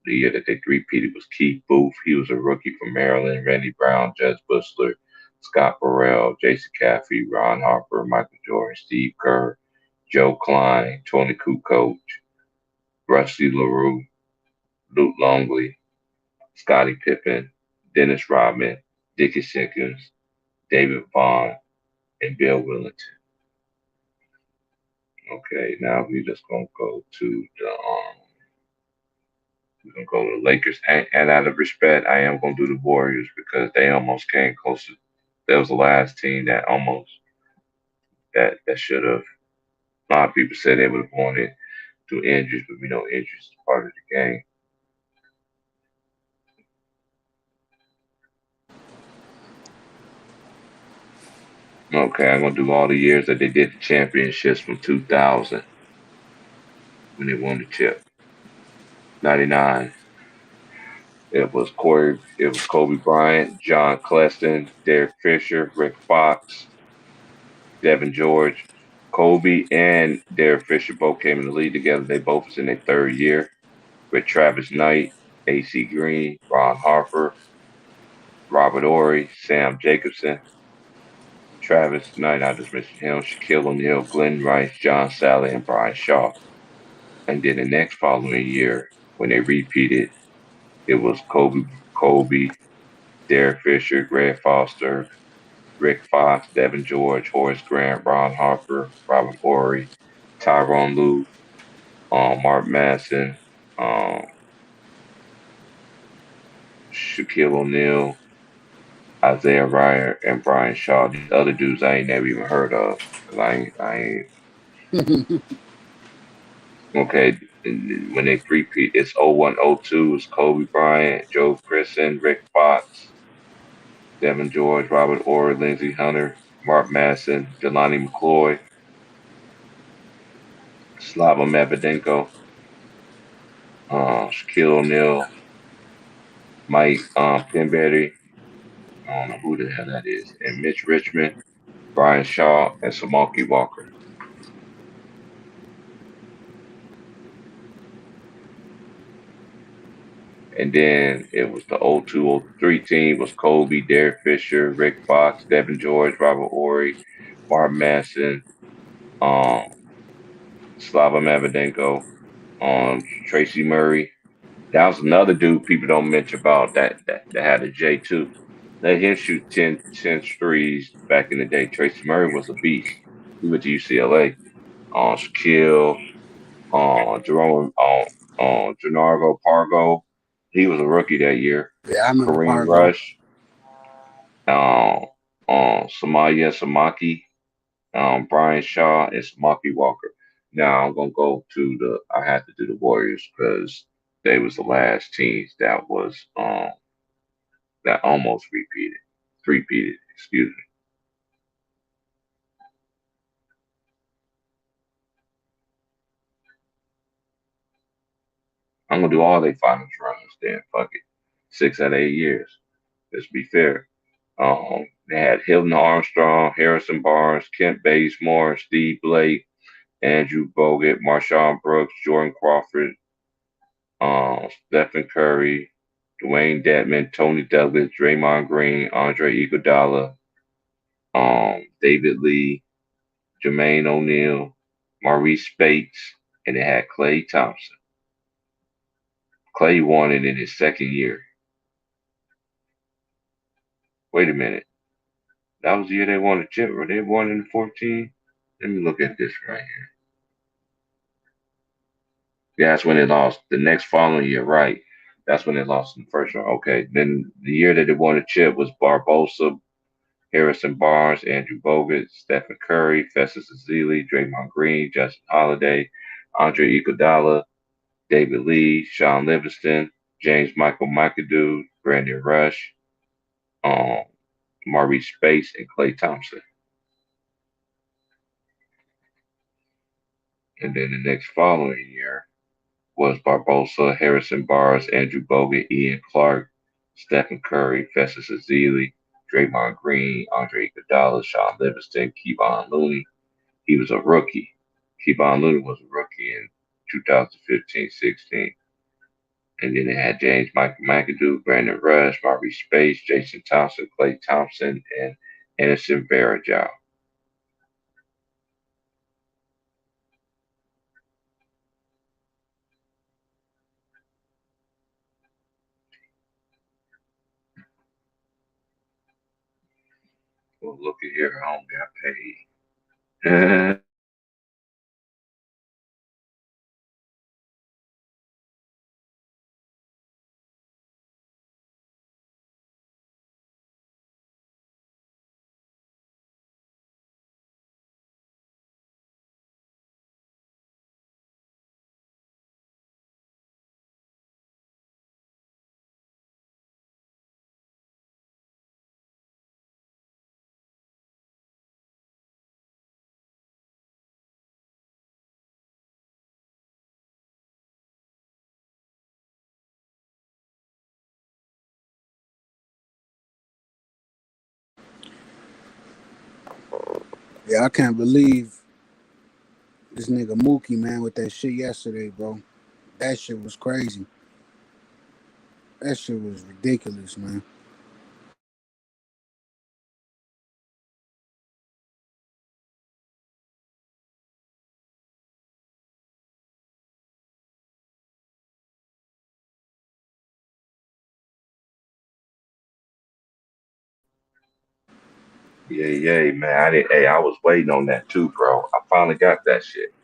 the year that they three-peated was Keith Booth. He was a rookie from Maryland. Randy Brown, Judge Bushler, Scott Burrell, Jason Caffey, Ron Harper, Michael Jordan, Steve Kerr, Joe Klein, Tony Kukoc, Rusty LaRue, Luke Longley, Scottie Pippen, Dennis Rodman, Dickie Simpkins, David Vaughn, and Bill Wellington. Okay, now we're just gonna go to the we're gonna go to the Lakers, and out of respect, I am gonna do the Warriors because they almost came close to. That was the last team that almost that should have. A lot of people said they would have won it through injuries, but we know injuries is part of the game. Okay, I'm gonna do all the years that they did the championships from 2000 when they won the chip. 99. It was Kobe Bryant, John Cleston, Derek Fisher, Rick Fox, Devin George. Kobe and Derek Fisher both came in the league together. They both was in their third year with Travis Knight, AC Green, Ron Harper, Robert Ory, Sam Jacobson, Travis Knight, I just mentioned him, Shaquille O'Neal, Glenn Rice, John Sally, and Brian Shaw. And then the next following year, when they repeated, it was Kobe, Derek Fisher, Greg Foster, Rick Fox, Devin George, Horace Grant, Ron Harper, Robert Ory, Tyronn Lue, Mark Madsen, um, Shaquille O'Neal, Isaiah Ryer, and Brian Shaw. These other dudes I ain't never even heard of. 'Cause I ain't okay. When they three-peat, it's 01, 02. It's Kobe Bryant, Joe Christen, Rick Fox, Devin George, Robert Ory, Lindsey Hunter, Mark Madsen, Jelani McCloy, Slava Medvedenko, Shaquille O'Neal, Mike Penberry, I don't know who the hell that is, and Mitch Richmond, Brian Shaw, and Samaki Walker. And then it was the 02, 03 team was Kobe, Derek Fisher, Rick Fox, Devin George, Robert Ory, Mark Madsen, um, Slava Medvedenko, Tracy Murray. That was another dude people don't mention about that had a J too. Let him shoot 10 threes back in the day. Tracy Murray was a beast. He went to UCLA. Shaquille, Jerome, Gennaro Pargo. He was a rookie that year.
Yeah, I remember
Kareem
Pargo.
Rush, um, Samaya Samaki, Brian Shaw, and Samaki Walker. Now I'm gonna go to the. I had to do the Warriors because they was the last teams that almost repeated, three-peated. Excuse me. I'm gonna do all their finals runs then. Fuck it. 6 out of 8 years. Let's be fair. They had Hilton Armstrong, Harrison Barnes, Kent Bazemore, Steve Blake, Andrew Bogut, Marshawn Brooks, Jordan Crawford, Stephen Curry, Dwayne Dedman, Tony Douglas, Draymond Green, Andre Iguodala, David Lee, Jermaine O'Neal, Maurice Spates, and it had Klay Thompson. Clay won it in his second year. Wait a minute. That was the year they won the chip, or they won in 14? Let me look at this right here. Yeah, that's when they lost. The next following year, right? That's when they lost in the first round. Okay. Then the year that they won the chip was Barbosa, Harrison Barnes, Andrew Bogut, Stephen Curry, Festus Ezeli, Draymond Green, Justin Holiday, Andre Iguodala, David Lee, Sean Livingston, James Michael McAdoo, Brandon Rush, um, Maurice Space, and Klay Thompson. And then the next following year was Barbosa, Harrison Barnes, Andrew Bogut, Ian Clark, Stephen Curry, Festus Ezeli, Draymond Green, Andre Iguodala, Sean Livingston, Kevon Looney. He was a rookie. Kevon Looney was a rookie in 2015-16. And then they had James Michael McAdoo, Brandon Rush, Maurice Space, Jason Thompson, Klay Thompson, and Anderson Varejao. Well, look at here, I don't got paid.
Yeah, I can't believe this nigga Mookie, man, with that shit yesterday, bro. That shit was crazy. That shit was ridiculous, man.
Yeah, yeah, man. Hey, I was waiting on that too, bro. I finally got that shit.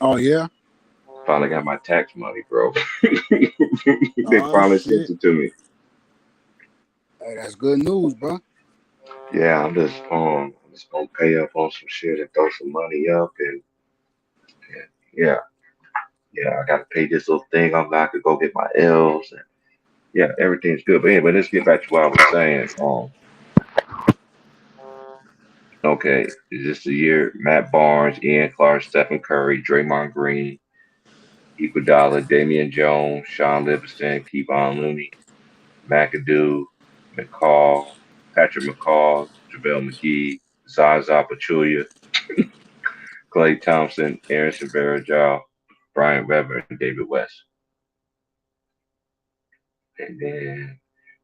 Oh yeah.
Finally got my tax money, bro. They
Oh
finally sent
shit.
it to me.
Hey, that's good news, bro.
Yeah, I'm just gonna pay up on some shit and throw some money up and yeah, yeah, I gotta pay this little thing. I'm not to go get my L's and yeah, everything's good. But anyway, let's get back to what I was saying. Okay, is this the year Matt Barnes, Ian Clark, Stephen Curry, Draymond Green, Iguodala, Damian Jones, Sean Livingston, Kevon Looney, McAdoo, McCall, Patrick McCall, JaVale McGee, Zaza Pachulia, Klay Thompson, Aaron Varejao, Brian Weber, and David West. And then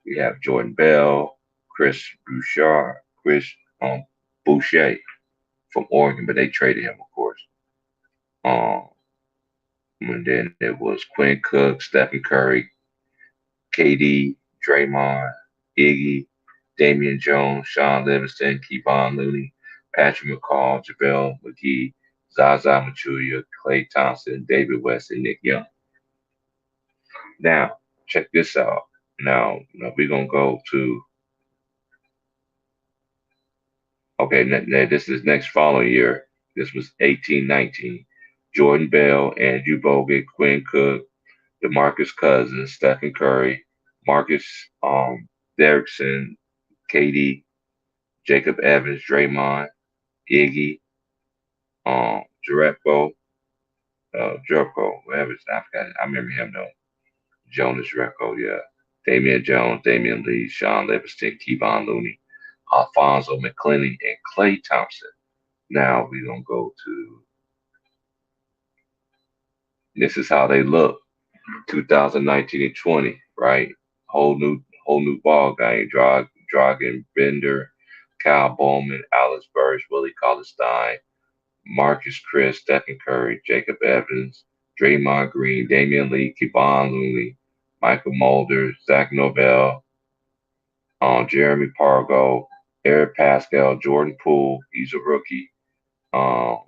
we have Jordan Bell, Chris Boucher from Oregon, but they traded him, of course. Um, and then it was Quinn Cook, Stephen Curry, KD, Draymond, Iggy, Damian Jones, Sean Livingston, Kevon Looney, Patrick McCall, JaVale McGee, Zaza Pachulia, Klay Thompson, David West, and Nick Young. Now, check this out. Now we're gonna go to okay. This is next following year. This was 18-19. Jordan Bell, Andrew Bogut, Quinn Cook, DeMarcus Cousins, Stephen Curry, Marcus Derrickson, KD, Jacob Evans, Draymond, Iggy, Jerebko, Jerko, whatever it's I forgot. I remember him though. Jonas Recco, yeah. Damian Jones, Damian Lee, Sean Livingston, Kevon Looney, Alfonso McClenny, and Clay Thompson. Now we're gonna go to this is how they look. 2019 and 20, right? Whole new ball game. Dragon Bender, Kyle Bowman, Alex Burris, Willie Cauley-Stein, Marcus Chris, Stephen Curry, Jacob Evans, Draymond Green, Damian Lee, Kevon Looney, Michael Mulder, Zach Novell, Jeremy Pargo, Eric Pascal, Jordan Poole, he's a rookie. Um,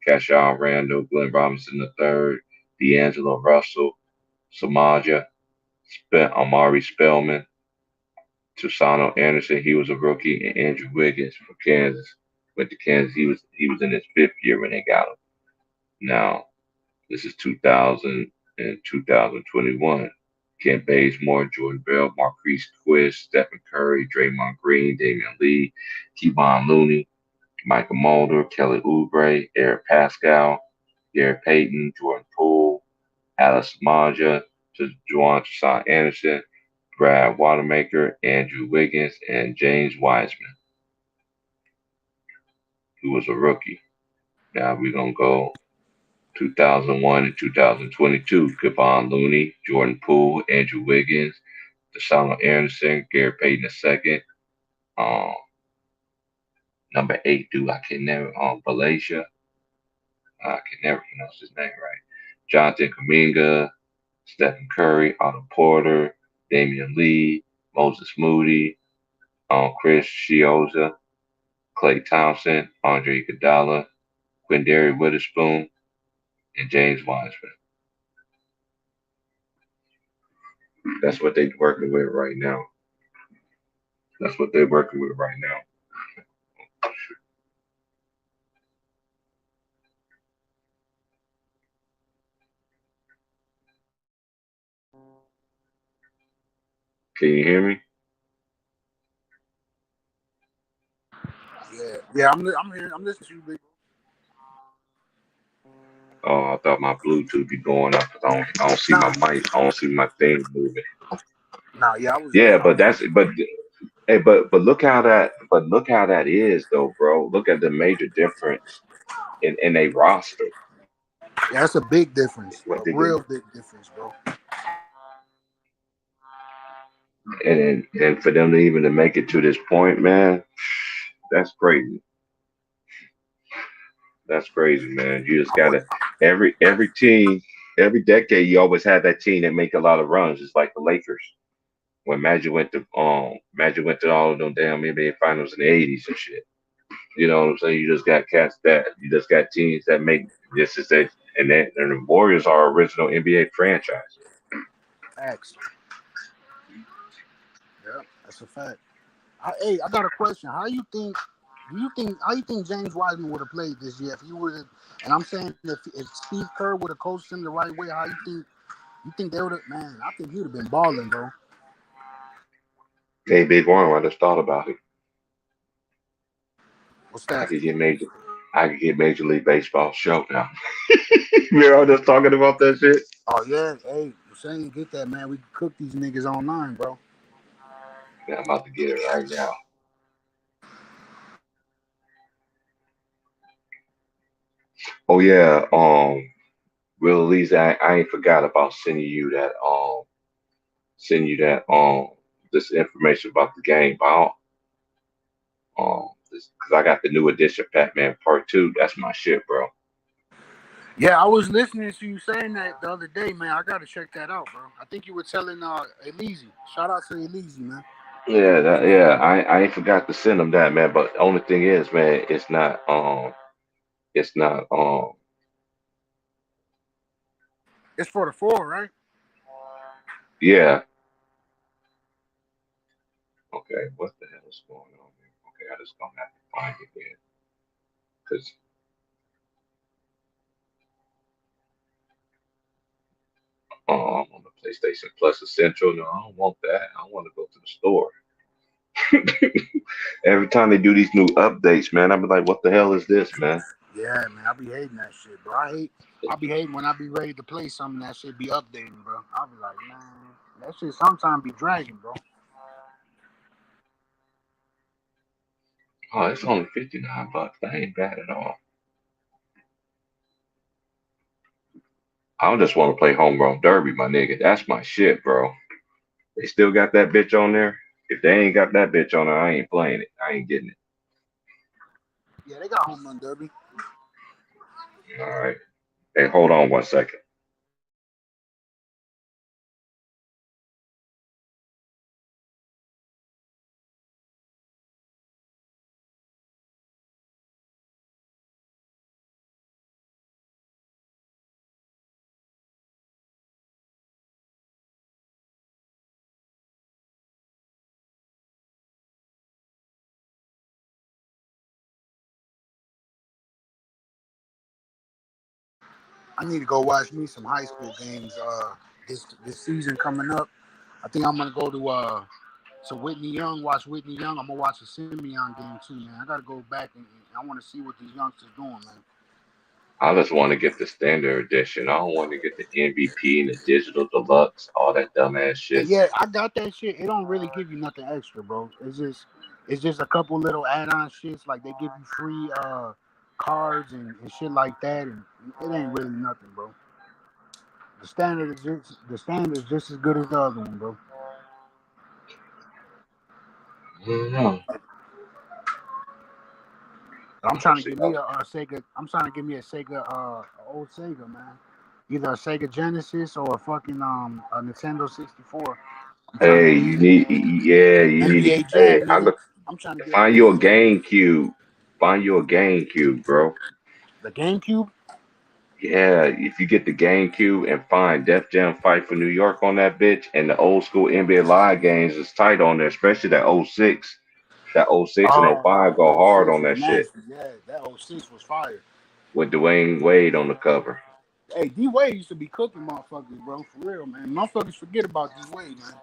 Keshawn Randall, Glenn Robinson III, D'Angelo Russell, Samaja, Amari Spellman, Tusano Anderson, he was a rookie, and Andrew Wiggins from Kansas. Went to Kansas. He was in his fifth year when they got him. Now this is 2000 and 2021. Kent Bazemore, Jordan Bell, Marquise Quiz, Stephen Curry, Draymond Green, Damian Lee, Kevon Looney, Michael Mulder, Kelly Oubre, Eric Pascal, Gary Payton, Jordan Poole, Alice Maja, Juwan Toussaint Anderson, Brad Watermaker, Andrew Wiggins, and James Wiseman, who was a rookie. Now we're going to go 2001 and 2022. Kevon Looney, Jordan Poole, Andrew Wiggins, Deshaun Anderson, Gary Payton II. Um, number 8, dude, I can never, Valasia. I can never pronounce his name right. Jonathan Kaminga, Stephen Curry, Otto Porter, Damian Lee, Moses Moody, Chris Chioza, Clay Thompson, Andre Iguodala, Quindary Witherspoon, and James Wiseman. That's what they're working with right now. That's what they're working with right now. Can you hear me?
Yeah, I'm here. I'm listening to you, big.
Oh, I thought my Bluetooth be going up because I don't see my
Nah,
mic. I don't see my thing moving.
nah, yeah, I was,
Yeah,
yeah, I
but
was.
hey, look how that is though, bro. Look at the major difference in a roster.
Yeah, that's a big difference,
What
a
they do,
real big difference, bro.
and for them to even to make it to this point, man, that's crazy. That's crazy, man. You just
I would,
gotta every team, every decade, you always have that team that make a lot of runs, just like the Lakers. When Magic went to all of them damn NBA finals in the '80s and shit. You know what I'm saying? You just got cats that you just got teams that make this is that and the Warriors are original NBA franchise.
facts. Yeah, that's a fact. Hey, I got a question. How you think? Do you think? How you think James Wiseman would have played this year if he would have? And I'm saying if Steve Kerr would have coached him the right way, how you think? You think they would have? Man, I think he would have been balling, bro.
Hey, Big One, I just thought about it.
What's
I
that?
could get major I could get Major League Baseball show now. We're all just talking about that shit.
Oh yeah, hey, I'm saying get that, man. We can cook these niggas online, bro.
Yeah, I'm about to get it right now. Oh yeah, Will Lee's I ain't forgot about sending you that this information about the game. But because I got the new edition Batman Part Two. That's my shit, bro.
Yeah, I was listening to you saying that the other day, man. I gotta check that out, bro. I think you were telling Elise. Shout out to Elise, man.
Yeah, I ain't forgot to send them that, man. But the only thing is, man, it's not
It's for the four, right?
yeah. Okay, what the hell is going on here? Okay, I just gonna have to find it here because on the PlayStation Plus Essential. No, I don't want that. I want to go to the store. Every time they do these new updates, man, I'm like, what the hell is this, man?
Yeah, man, I be hating that shit, bro. I be hating when I be ready to play something that shit be updating, bro. I be like, man, that shit sometimes be dragging, bro.
Oh, it's only $59. That ain't bad at all. I just want to play Homegrown Derby, my nigga. That's my shit, bro. They still got that bitch on there. If they ain't got that bitch on there, I ain't playing it. I ain't getting it.
Yeah, they got home run derby.
All right. Hey, hold on 1 second.
I need to go watch me some high school games. This season coming up. I think I'm gonna go to Whitney Young. Watch Whitney Young. I'm gonna watch a Simeon game too, man. I gotta go back and I want to see what these youngsters doing, man.
I just want to get the standard edition. I don't want to get the MVP and the digital deluxe, all that dumbass
And
shit.
yeah, I got that shit. It don't really give you nothing extra, bro. It's just a couple little add-on shits. Like they give you free cards and shit like that, and it ain't really nothing, bro. The standard is just as good as the other one, bro.
I don't know.
I'm
I'll
trying to
see.
get me a Sega. I'm trying to get me a Sega, a old Sega, man. Either a Sega Genesis or a fucking a Nintendo 64. I'm trying to
Hey,
get
you
me
need, yeah, you need to.
NBA
Hey,
Jam, nigga. I'm trying to get
find
all
you a
that shit.
GameCube. Find you a GameCube, bro.
The GameCube.
Yeah, if you get the GameCube and find Def Jam Fight for New York on that bitch, and the old school NBA Live games is tight on there, especially that '06. That '06 and
Oh,
'05
that
go hard
06
on
was
that shit
nasty. Yeah, that 06 was fire.
with Dwayne Wade on the cover.
Hey, D Wade used to be cooking motherfuckers, bro. For real, man. Motherfuckers forget about D Wade, man.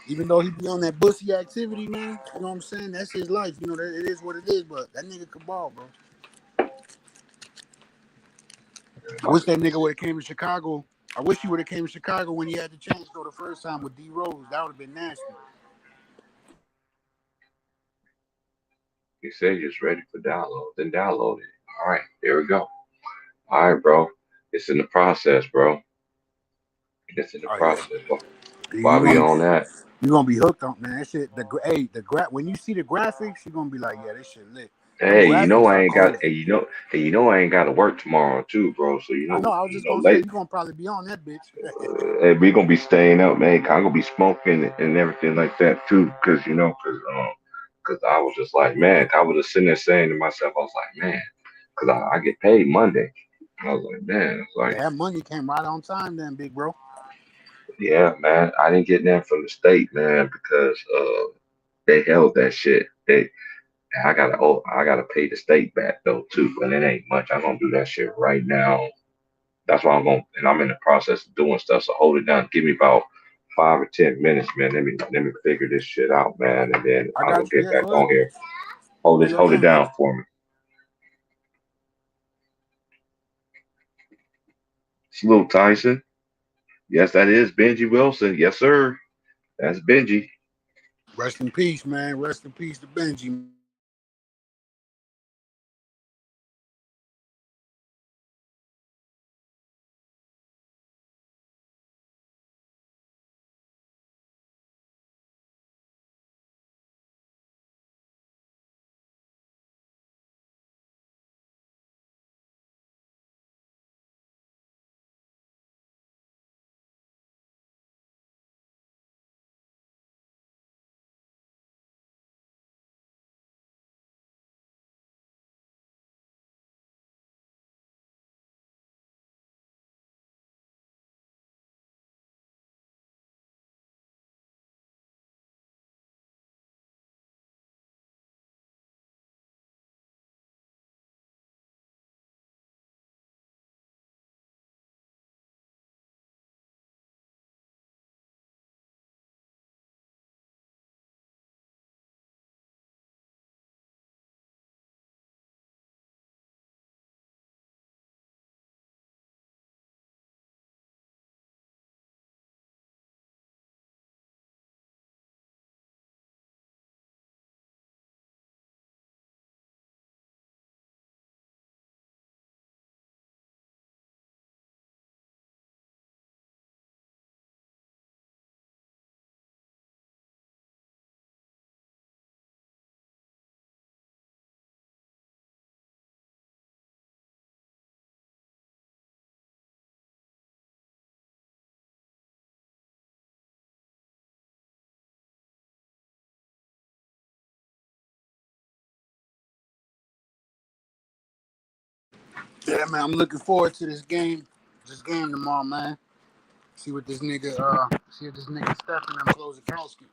Even though he be on that bussy activity, man. You know what I'm saying? That's his life. You know, that it is what it is, but that nigga could ball, bro. I
About
wish
to
that
go
nigga
see.
would have came to Chicago. I wish he would have came to Chicago when he had the chance though the first time with D Rose. That would have been nasty.
He said he's ready for download. Then download it. All right, there we go. All right, bro. It's in the process, bro. It's in the
Oh yeah.
process. Bro.
You
While we
gonna
on that,
you gonna be hooked on, man. That shit. When you see the graphics, you gonna be like, yeah, this shit lit. Them
hey,
graphics
I
are
ain't got,
cold.
I ain't got to work tomorrow too, bro. So
I know. I was just gonna say
late.
you gonna probably be on that bitch.
Hey, we gonna be staying up, man. I'm gonna be smoking and everything like that too, cause I was just like, man, I was just sitting there saying to myself, I was like, man, cause I get paid Monday. I was like, man, it's like,
Yeah, that money came right on time, then, big bro.
yeah, man, I didn't get that from the state, man, because they held that shit. I gotta pay the state back though too, but it ain't much. I'm gonna do that shit right now. That's why and I'm in the process of doing stuff. So hold it down. Give me about 5 or 10 minutes, man. Let me figure this shit out, man, and then
I
I'll go
got you.
get
Yeah,
back
go ahead.
on here.
Do your
Hold it
thing.
down for me. Salute, Tyson. Yes, that is Benji Wilson. Yes, sir. That's Benji.
Rest in peace, man. Rest in peace to Benji. Yeah, man, I'm looking forward to this game tomorrow, man. See what this nigga Stephen and Klozikowski.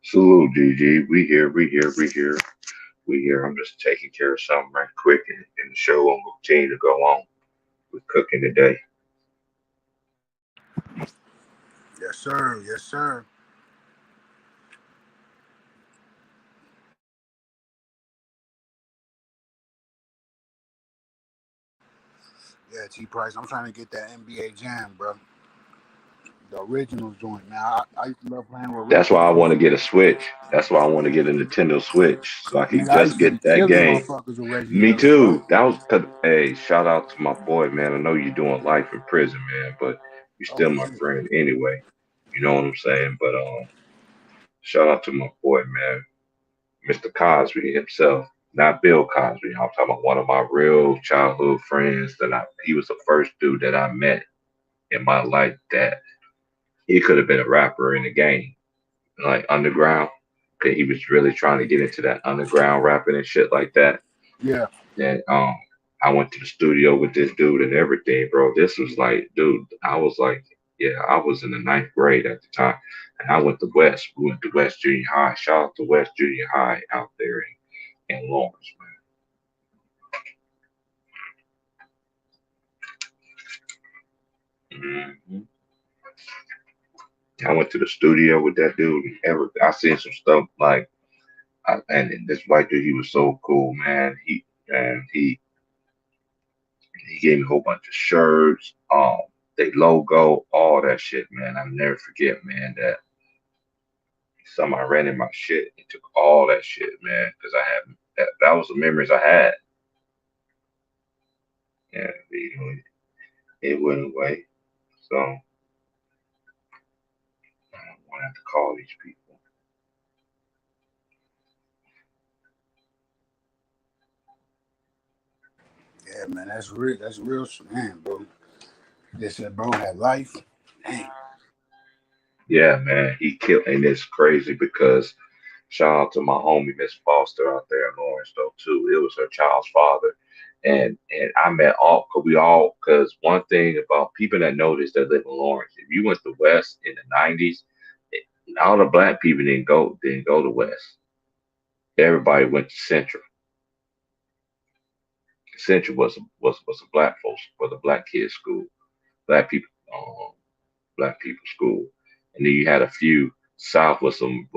Salute, GG. We here, we here, we here, we here. I'm just taking care of something right quick, and the show won't continue to go on. We're cooking today.
Yes, sir. Yes, sir. Yeah, T Price. I'm trying to get that NBA Jam, bro. The original joint, man. I used to love playing with
That's
Ricky
why I
Rose.
want to get a Switch. That's why I want to get a Nintendo Switch so I can
Nigga, I
just
used to
get
be
that
killing
game.
motherfuckers with Reggie
Me
Miller, bro.
too. That was cause hey, shout out to my boy, man. I know you're doing life in prison, man, but you're
Oh
still my
yeah.
friend anyway. You know what I'm saying? But shout out to my boy, man, Mr. Cosby himself. Not Bill Cosby. I'm talking about one of my real childhood friends that he was the first dude that I met in my life that he could have been a rapper in the game, like underground. Cause he was really trying to get into that underground rapping and shit like that.
Yeah.
And I went to the studio with this dude and everything, bro. This was like, dude, I was like, yeah, I was in the ninth grade at the time, and I went to West. We went to West Junior High. Shout out to West Junior High out there in Lawrence, man. I went to the studio with that dude. I seen some stuff like, and this white dude, he was so cool, man. He gave me a whole bunch of shirts, they logo, all that shit, man. I'll never forget, man, that somebody ran in my shit and took all that shit, man, because I had that was the memories I had. And it went away. So I don't have to call these people.
Yeah, man. That's real. That's real, man, bro. They said, bro had life. Damn.
Yeah, man, he killed, and it's crazy because shout out to my homie Miss Foster out there in Lawrence though too. It was her child's father, and I met all because one thing about people that know this that live in Lawrence, if you went to West in the '90s, all the black people didn't go to West. Everybody went to Central. Central was a black folks was a black kids school, black people black people school, and then you had a few South with them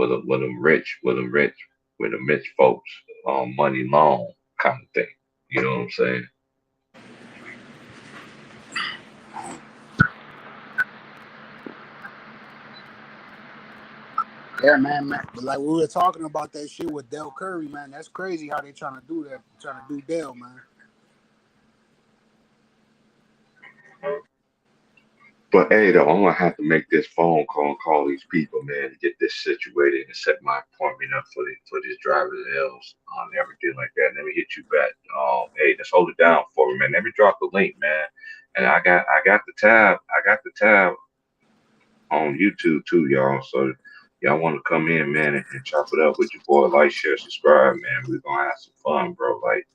rich folks, money long kind of thing. You know what I'm saying?
Yeah, man. But like we were talking about that shit with Del Curry, man. That's crazy how they trying to do that. Trying to do Del, man.
But hey, though, I'm gonna have to make this phone call and call these people, man, to get this situated and set my appointment up for this driver's L's and everything like that. Let me hit you back. Hey, just hold it down for me, man. Let me drop the link, man. And I got the tab. I got the tab on YouTube too, y'all. So y'all want to come in, man, and chop it up with your boy, like, share, subscribe, man. We're gonna have some fun, bro. Like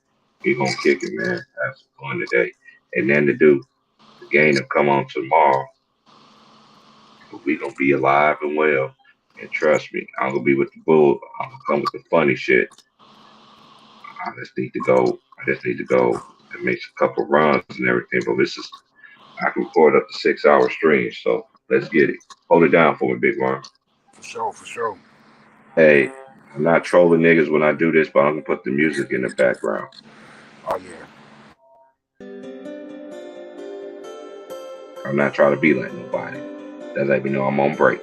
we gonna kick it, man. Have some fun today. And then to do the game to come on tomorrow, but we gonna be alive and well. And trust me, I'm gonna be with the bull. I'm gonna come with the funny shit. I just need to go and make a couple runs and everything. But this is I can record up to 6 hour streams, so Let's get it. Hold it down for me, Big Worm.
For sure, for sure.
Hey, I'm not trolling niggas when I do this, but I'm gonna put the music in the background.
Oh yeah.
I'm not trying to be like nobody. That's let me know I'm on break.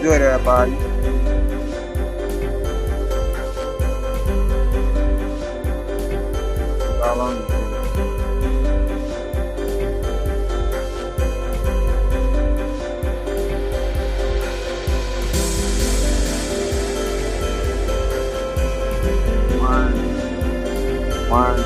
Good, everybody. All on you. One.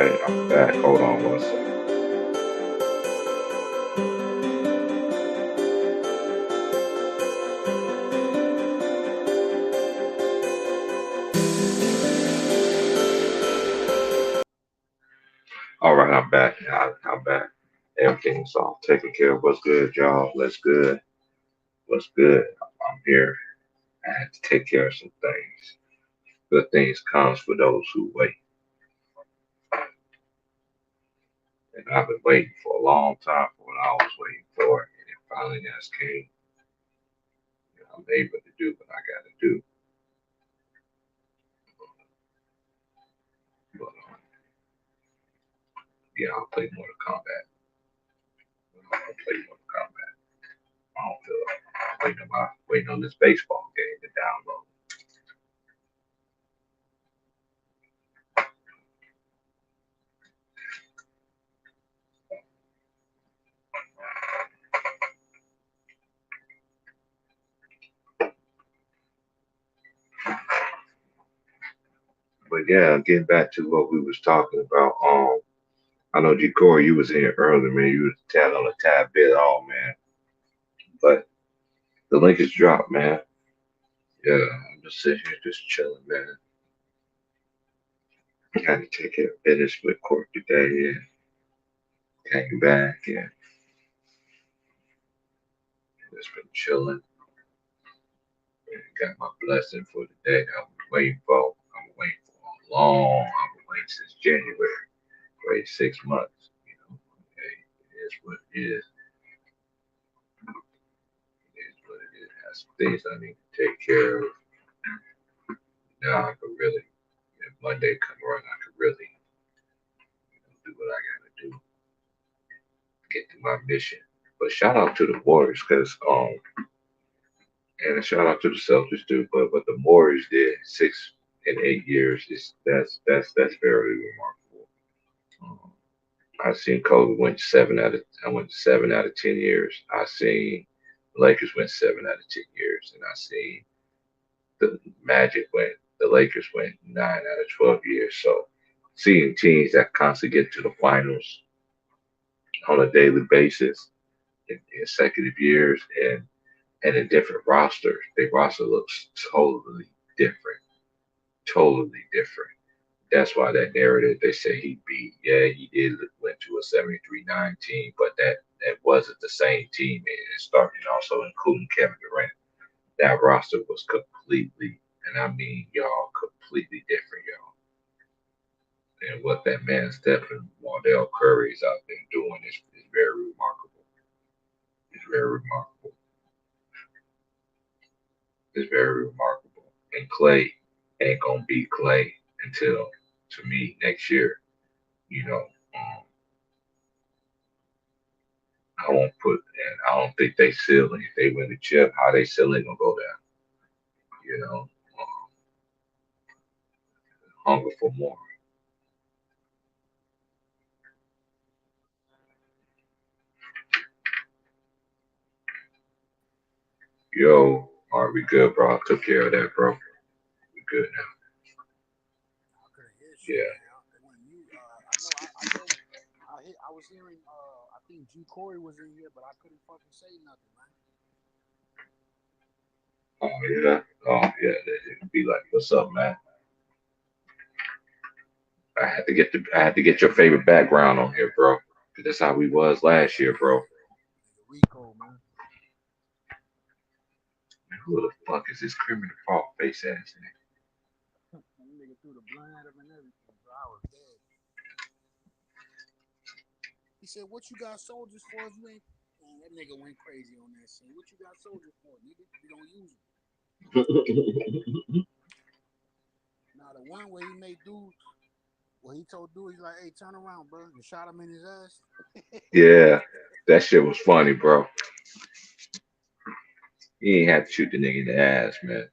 right, I'm back. Hold on one second. All right, I'm back. I'm back. Everything's all taken care of. What's good, y'all? What's good? What's good? I'm here. I had to take care of some things. Good things comes for those who wait. And I've been waiting for a long time for what I was waiting for. And it finally just came. I'm able to do what I got to do. But yeah, I'll play Mortal Kombat. I'll play Mortal Kombat. I don't feel like waiting on this baseball game to download. But yeah, getting back to what we was talking about. I know G Corey, you was in here earlier, man. You was telling on a tad bit all, man. But the link is dropped, man. Yeah, I'm just sitting here just chilling, man. Had to take care of business with court today, and came back and just been chilling. And got my blessing for the day that I was waiting for. I'm waiting for a long. I've been waiting since January. Wait 6 months. Hey, it is what it is. It is what it is. Has some things I need to take care of. Now I could really, if Monday come around, I could really do what I gotta do, get to my mission. But shout out to the Warriors, cause and a shout out to the Celtics too. But the Warriors did 6 and 8 years. That's very remarkable. Um, I seen Kobe went 7 out of 10 years. I seen the Lakers went 7 out of 10 years, and I seen the Magic went. The Lakers went 9 out of 12 years. So seeing teams that constantly get to the finals on a daily basis in consecutive years and in different rosters, their roster looks totally different. Totally different. That's why that narrative they say he beat, yeah, he did went to a 73-9 team, but that wasn't the same team. And it started also including Kevin Durant. That roster was completely, and I mean y'all, completely different, y'all. And what that man Stephen Wardell Curry is out there doing is very remarkable. It's very remarkable. It's very remarkable. And Clay ain't gonna be Clay until, to me, next year. You know, um, I won't put, and I don't think they ceiling. If they win the chip, how they ceiling gonna go down? You know, hunger for more. Yo, are we good, bro? I took care of that, bro. We good now.
I couldn't hear shit,
Yeah.
man. When you, I know, I was hearing, I think G Corey was in here, but I couldn't fucking say nothing, man.
Oh yeah. Oh yeah. It'd be like, what's up, man? I had to get your favorite background on here, bro. 'Cause that's how we was last year, bro.
Nigga Rico, man.
Man, who the fuck is this criminal frog face ass nigga?
That nigga threw the blind at him and everything, bro. I was dead. He said, "What you got soldiers for if you ain't?" Man, that nigga went crazy on that shit. What you got soldiers for, nigga? You don't use them. Now the one where he made dude, where he told dude, he's like, "Hey, turn around, bro," and shot him in his ass.
Yeah, that shit was funny, bro. He ain't had to shoot the nigga in the ass, man.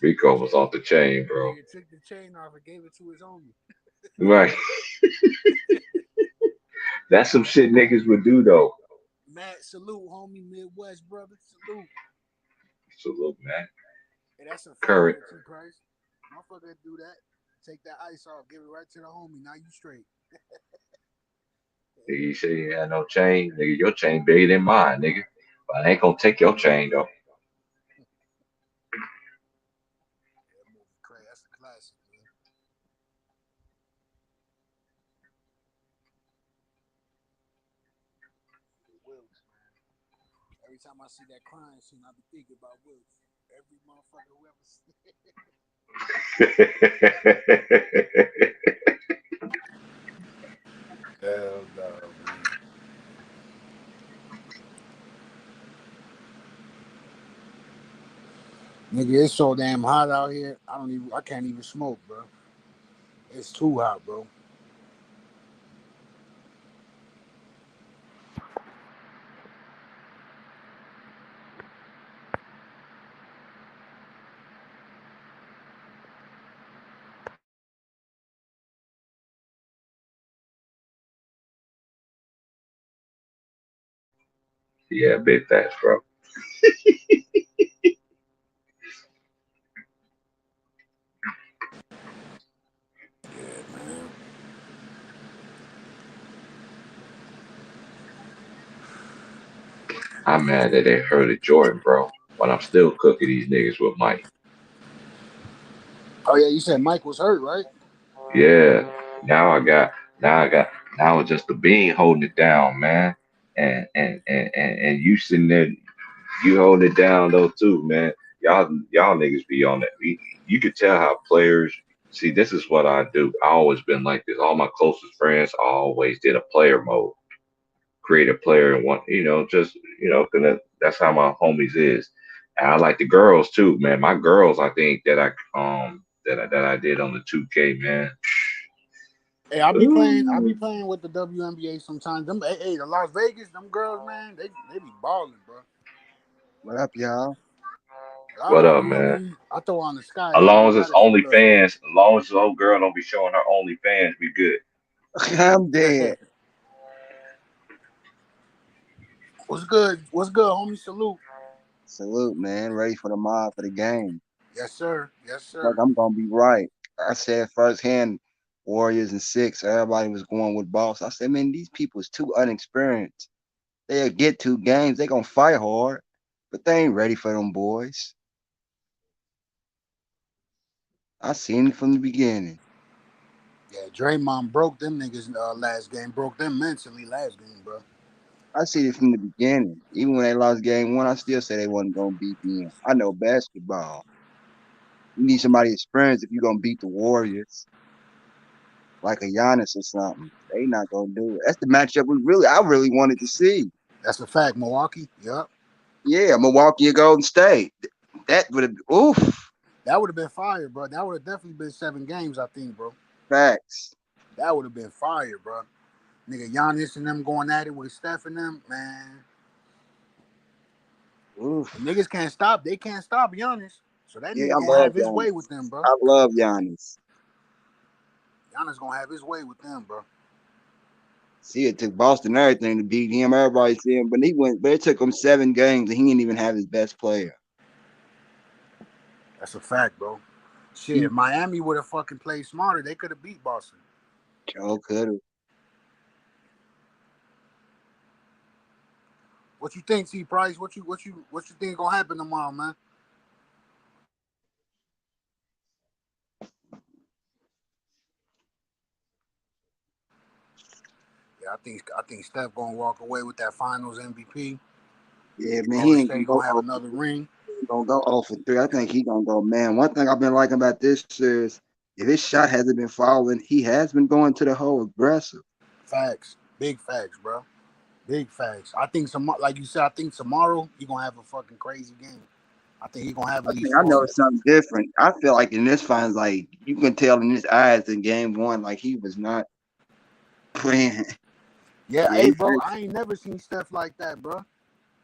Rico was off the chain, bro.
Nigga took the chain off and gave it to his homie.
Right. That's some shit niggas would do though.
Matt, salute, homie, Midwest brother, salute.
So look, man.
Hey, that's a
Curry.
fact, T. Price. Motherfucker do that. Take that ice off, give it right to the homie. Now you straight.
Nigga, you say you had no chain, nigga. Your chain bigger than mine, nigga. But I ain't gonna take your chain though.
That movie crazy. That's a classic, man. Wilkes, man. Every time I see that crime scene, I be thinking about Wilkes. Every motherfucker who ever seen it. Hell no, man. Nigga, it's so damn hot out here. I can't even smoke, bro. It's too hot, bro.
Yeah, big facts, bro.
Yeah, man.
I'm mad that they hurted Jordan, bro. But I'm still cooking these niggas with Mike.
Oh yeah, you said Mike was hurt, right?
Yeah. Now I got now I got now it's just the bean holding it down, man. And you sitting there, you holding it down though too, man. Y'all niggas be on that. You could tell how players see. This is what I do. I always been like this. All my closest friends always did a player mode, create a player and one, just that's how my homies is. And I like the girls too, man. My girls, I think that I did on the 2K, man.
Hey, I be
Ooh.
playing with the WNBA sometimes. The Las Vegas, them girls, man, they be balling, bro.
What up, y'all?
What
I
up,
don't know,
man?
man. I throw on the sky.
As
They
long
even
as it's
better sometimes.
OnlyFans, as long as the old girl don't be showing her OnlyFans, we good.
I'm dead.
What's good? What's good, homie? Salute.
Salute, man. Ready for the mob for the game.
Yes, sir. Yes,
Like
sir.
I'm gonna be right. I said firsthand, Warriors and six. Everybody was going with boss. I said, man, these people is too unexperienced. They'll get 2 games. They gonna fight hard, but they ain't ready for them boys. I seen it from the beginning.
Yeah, Draymond broke them niggas last game. Broke them mentally last game, bro.
I see it from the beginning. Even when they lost game 1, I still say they wasn't gonna beat them. I know basketball. You need somebody experienced if you're gonna beat the Warriors, like a Giannis or something. They not gonna do it. That's the matchup I really wanted to see.
That's a fact. Milwaukee. Yep.
Yeah, Milwaukee or Golden State. That would have oof.
That would have been fire, bro. That would have definitely been 7 games, I think, bro.
Facts.
That would have been fire, bro. Nigga, Giannis and them going at it with Steph and them, man.
Oof.
The niggas can't stop. They can't stop Giannis. So that
Yeah,
nigga
I
gonna
love
have his way with
Giannis.
them, bro.
I love Giannis.
Giannis gonna have his way with them, bro.
See, it took Boston everything to beat him. Everybody see him, but it took him 7 games and he didn't even have his best player.
That's a fact, bro. Shit, if Miami would have fucking played smarter, they could have beat Boston.
Joe could have.
What you think, T Price? What you think gonna happen tomorrow, man? Yeah, I think Steph gonna walk away with that Finals MVP.
Yeah, man, he
Golden
ain't gonna
State
go
gonna have another ring.
gonna go 0 for 3. I think he gonna go, man. One thing I've been liking about this is if his shot hasn't been falling, he has been going to the hole aggressive.
Facts, big facts, bro. Big facts. I think like you said, I think tomorrow he gonna have a fucking crazy game. I think he gonna have
I
at
think
least
I
40.
noticed something different. I feel like in this finals, like you can tell in his eyes in game 1, like he was not playing.
Yeah,
Yeah,
hey, bro, I ain't never seen Steph like that, bro.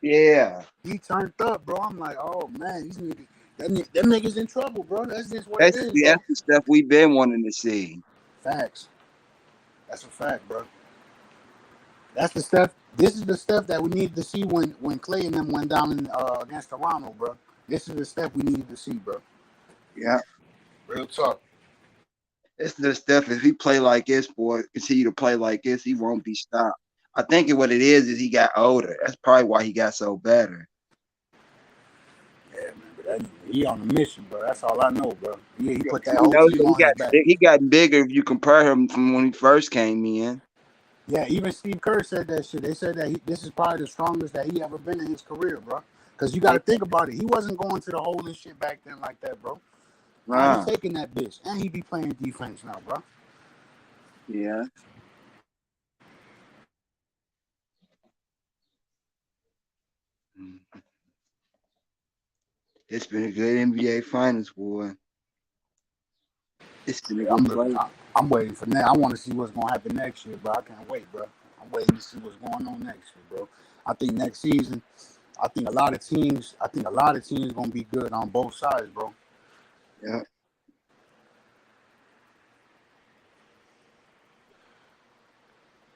yeah.
He turned up, bro. I'm like, oh man, these niggas, them niggas in trouble, bro. That's just what it
That's
is,
the
bro.
stuff we've been wanting to see.
Facts. That's a fact, bro. That's the stuff. This is the stuff that we needed to see when Clay and them went down against Toronto, bro. This is the stuff we needed to see, bro.
Yeah.
Real talk.
It's the stuff. If he play like this, boy, continue to play like this, he won't be stopped. I think what it is he got older. That's probably why he got so better.
Yeah, man, but he on a mission, bro. That's all I know, bro. Yeah, he put that
You
whole
know,
team on his back.
he got bigger if you compare him from when he first came in.
Yeah, even Steve Kerr said that shit. They said that this is probably the strongest that he ever been in his career, bro. Because you got to think about it. He wasn't going to the hole and shit back then like that, bro. Now he's taking that bitch, and he be playing defense now, bro.
Yeah. It's been a good NBA Finals, boy. It's been a good play.
I'm waiting for that. I want to see what's gonna happen next year, bro. I can't wait, bro. I'm waiting to see what's going on next year, bro. I think next season, I think a lot of teams gonna be good on both sides, bro.
Yeah.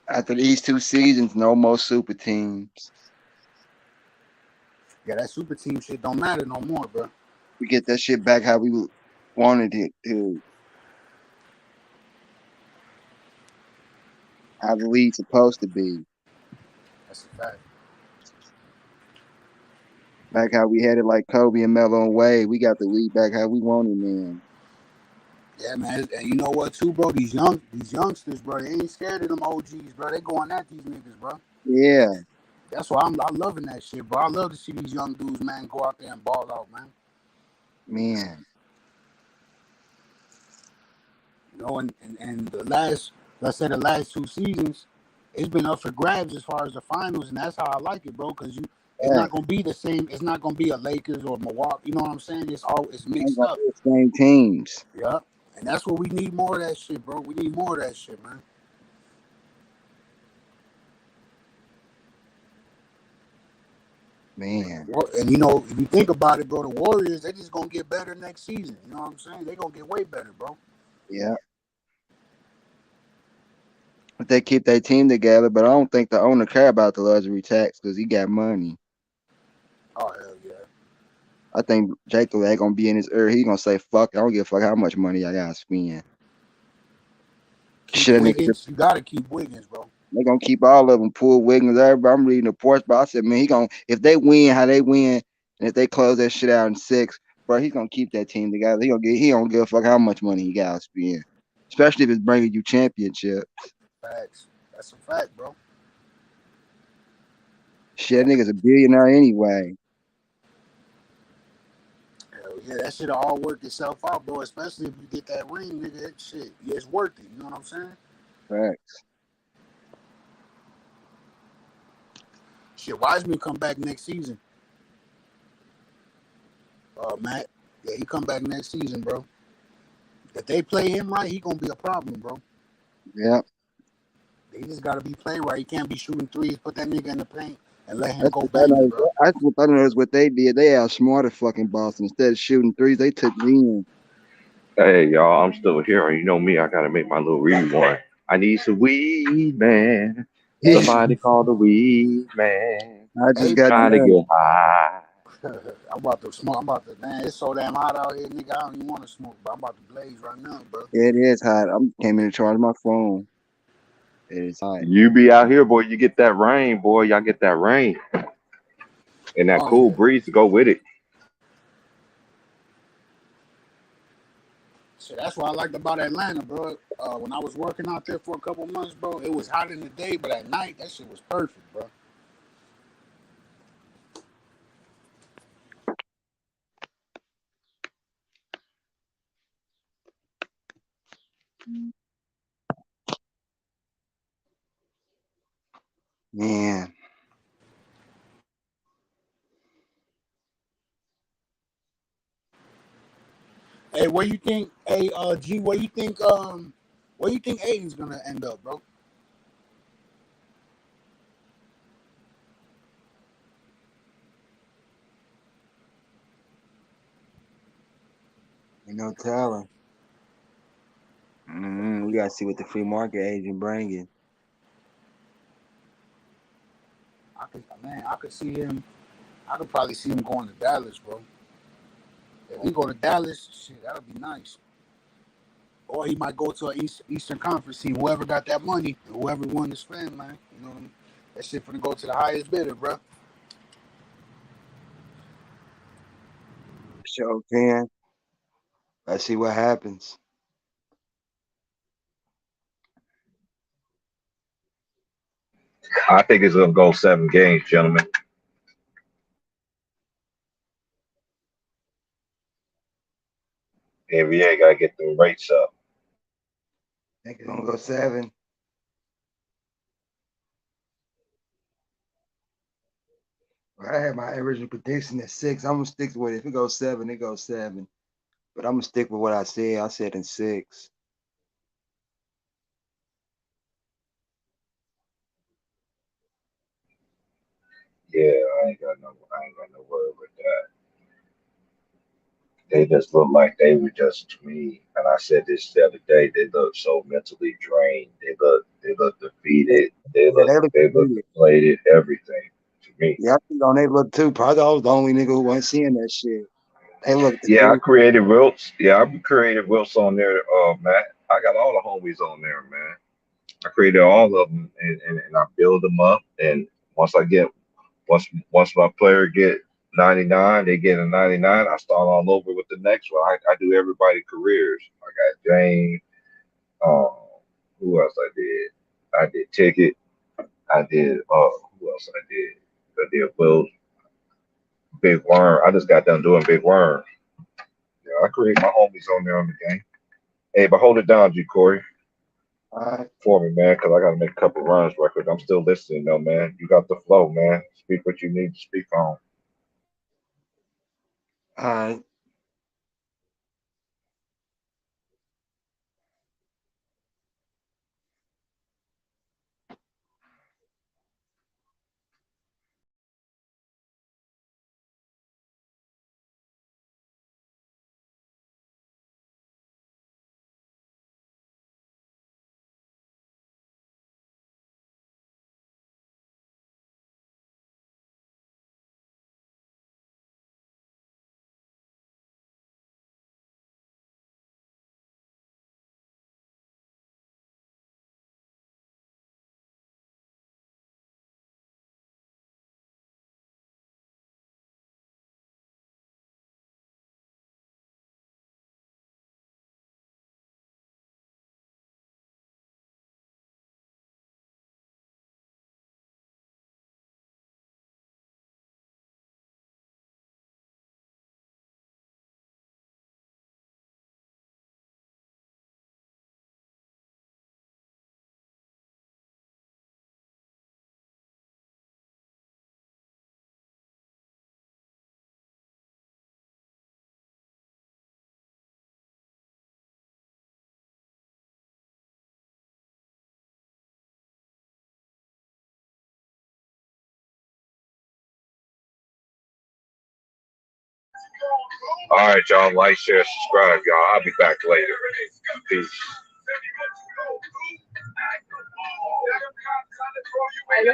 After these 2 seasons, no more super teams.
Yeah, that super team shit don't matter no more, bro.
We get that shit back how we wanted it to. How the league's supposed to be.
That's a fact.
Back how we had it like Kobe and Melo and Wade. We got the league back how we wanted, man.
Yeah, man. And you know what, too, bro? These youngsters, bro, they ain't scared of them OGs, bro. They going at these niggas, bro.
Yeah.
That's why I'm loving that shit, bro. I love to see these young dudes, man, go out there and ball out, man.
Man.
You know, and the last 2 seasons, it's been up for grabs as far as the finals, and that's how I like it, bro. Because it's not gonna be the same. It's not gonna be a Lakers or Milwaukee. You know what I'm saying? It's mixed up.
Same teams.
Yeah, and that's what we need more of that shit, bro. We need more of that shit, man.
Man.
And you know, if you think about it, bro, the Warriors, they just gonna get better next season. You know what I'm saying? They gonna get way better, bro.
Yeah. But they keep their team together, but I don't think the owner care about the luxury tax because he got money.
Oh hell yeah.
I think Jacob ain't gonna be in his ear. He gonna say, "Fuck, I don't give a fuck how much money I gotta spend."
Wiggins, you gotta keep Wiggins, bro.
They gonna keep all of them. Pull Wiggins. Everybody, I'm reading the reports, but I said, man, he gonna if they win how they win, and if they close that shit out in 6, bro, he's gonna keep that team together. He don't give a fuck how much money he gotta spend, especially if it's bringing you championship.
Facts. That's a fact, bro.
Shit, that nigga's a billionaire anyway.
Hell yeah, that shit'll all work itself out, bro. Especially if you get that ring, nigga. That shit, yeah, it's worth it. You know what I'm saying?
Facts.
Shit, Wiseman come back next season. Matt, yeah, he come back next season, bro. If they play him right, he gonna be a problem, bro.
Yeah.
They just gotta be played right. He can't be shooting threes. Put that nigga in the paint and let him go bang, bro.
I noticed what they did. They outsmarted fucking Boston. Instead of shooting threes, they took in.
Hey, y'all, I'm still here. You know me, I gotta make my little rewind. I need some weed, man. Somebody call the weed, man.
I just got
trying to get high.
I'm about to smoke. Man, it's so damn hot out here, nigga. I don't even want to smoke, but I'm about to blaze right now, bro.
It is hot. I came in to charge my phone. It is hot.
You be out here, boy. You get that rain, boy. Y'all get that rain. And that cool breeze to go with it.
So that's what I liked about Atlanta, bro. When I was working out there for a couple months, bro, it was hot in the day, but at night, that shit was perfect, bro.
Man.
Hey, where you think? Hey, G, where you think Aiden's gonna end up, bro?
No telling. We gotta see what the free market agent bringing.
I could see him. I could probably see him going to Dallas, bro. If he go to Dallas, shit, that would be nice. or he might go to an Eastern Conference team. Whoever got that money, whoever won to spend, man, you know, that shit finna go to the highest bidder, bro.
Sure can. Let's see what happens.
I think it's gonna go 7 games, gentlemen. The NBA gotta get the rates up.
Think it's gonna go 7. I had my original prediction at 6. I'm gonna stick with it. If it goes 7, it goes 7. But I'm gonna stick with what I said. I said in 6.
Yeah, I ain't got no word with that. They just look like they were just to me. And I said this the other day. They look so mentally drained. They look defeated.
Yeah, they look
They look
good.
deflated. Everything to me.
Yeah, I think on they look too. Probably I was the only nigga who wasn't seeing that shit. They look
Yeah, I
defeated.
created Wilts. Yeah, I created Wilts on there. Matt, I got all the homies on there, man. I created all of them, and I build them up. And once I get once my player get 99, they get a 99. I start all over with the next one. I do everybody careers. I got James. Um, who else I did? I did Ticket. I did. Who else I did? I did Will, Big Worm. I just got done doing Big Worm. Yeah, I create my homies on there on the game. Hey, but hold it down, G Corey,
All right.
for me, man, because I got to make a couple runs real quick. I'm still listening, though, man. You got the flow, man. Speak what you need to speak on.
All right.
All right, y'all. Like, share, subscribe, y'all. I'll be back later. Peace.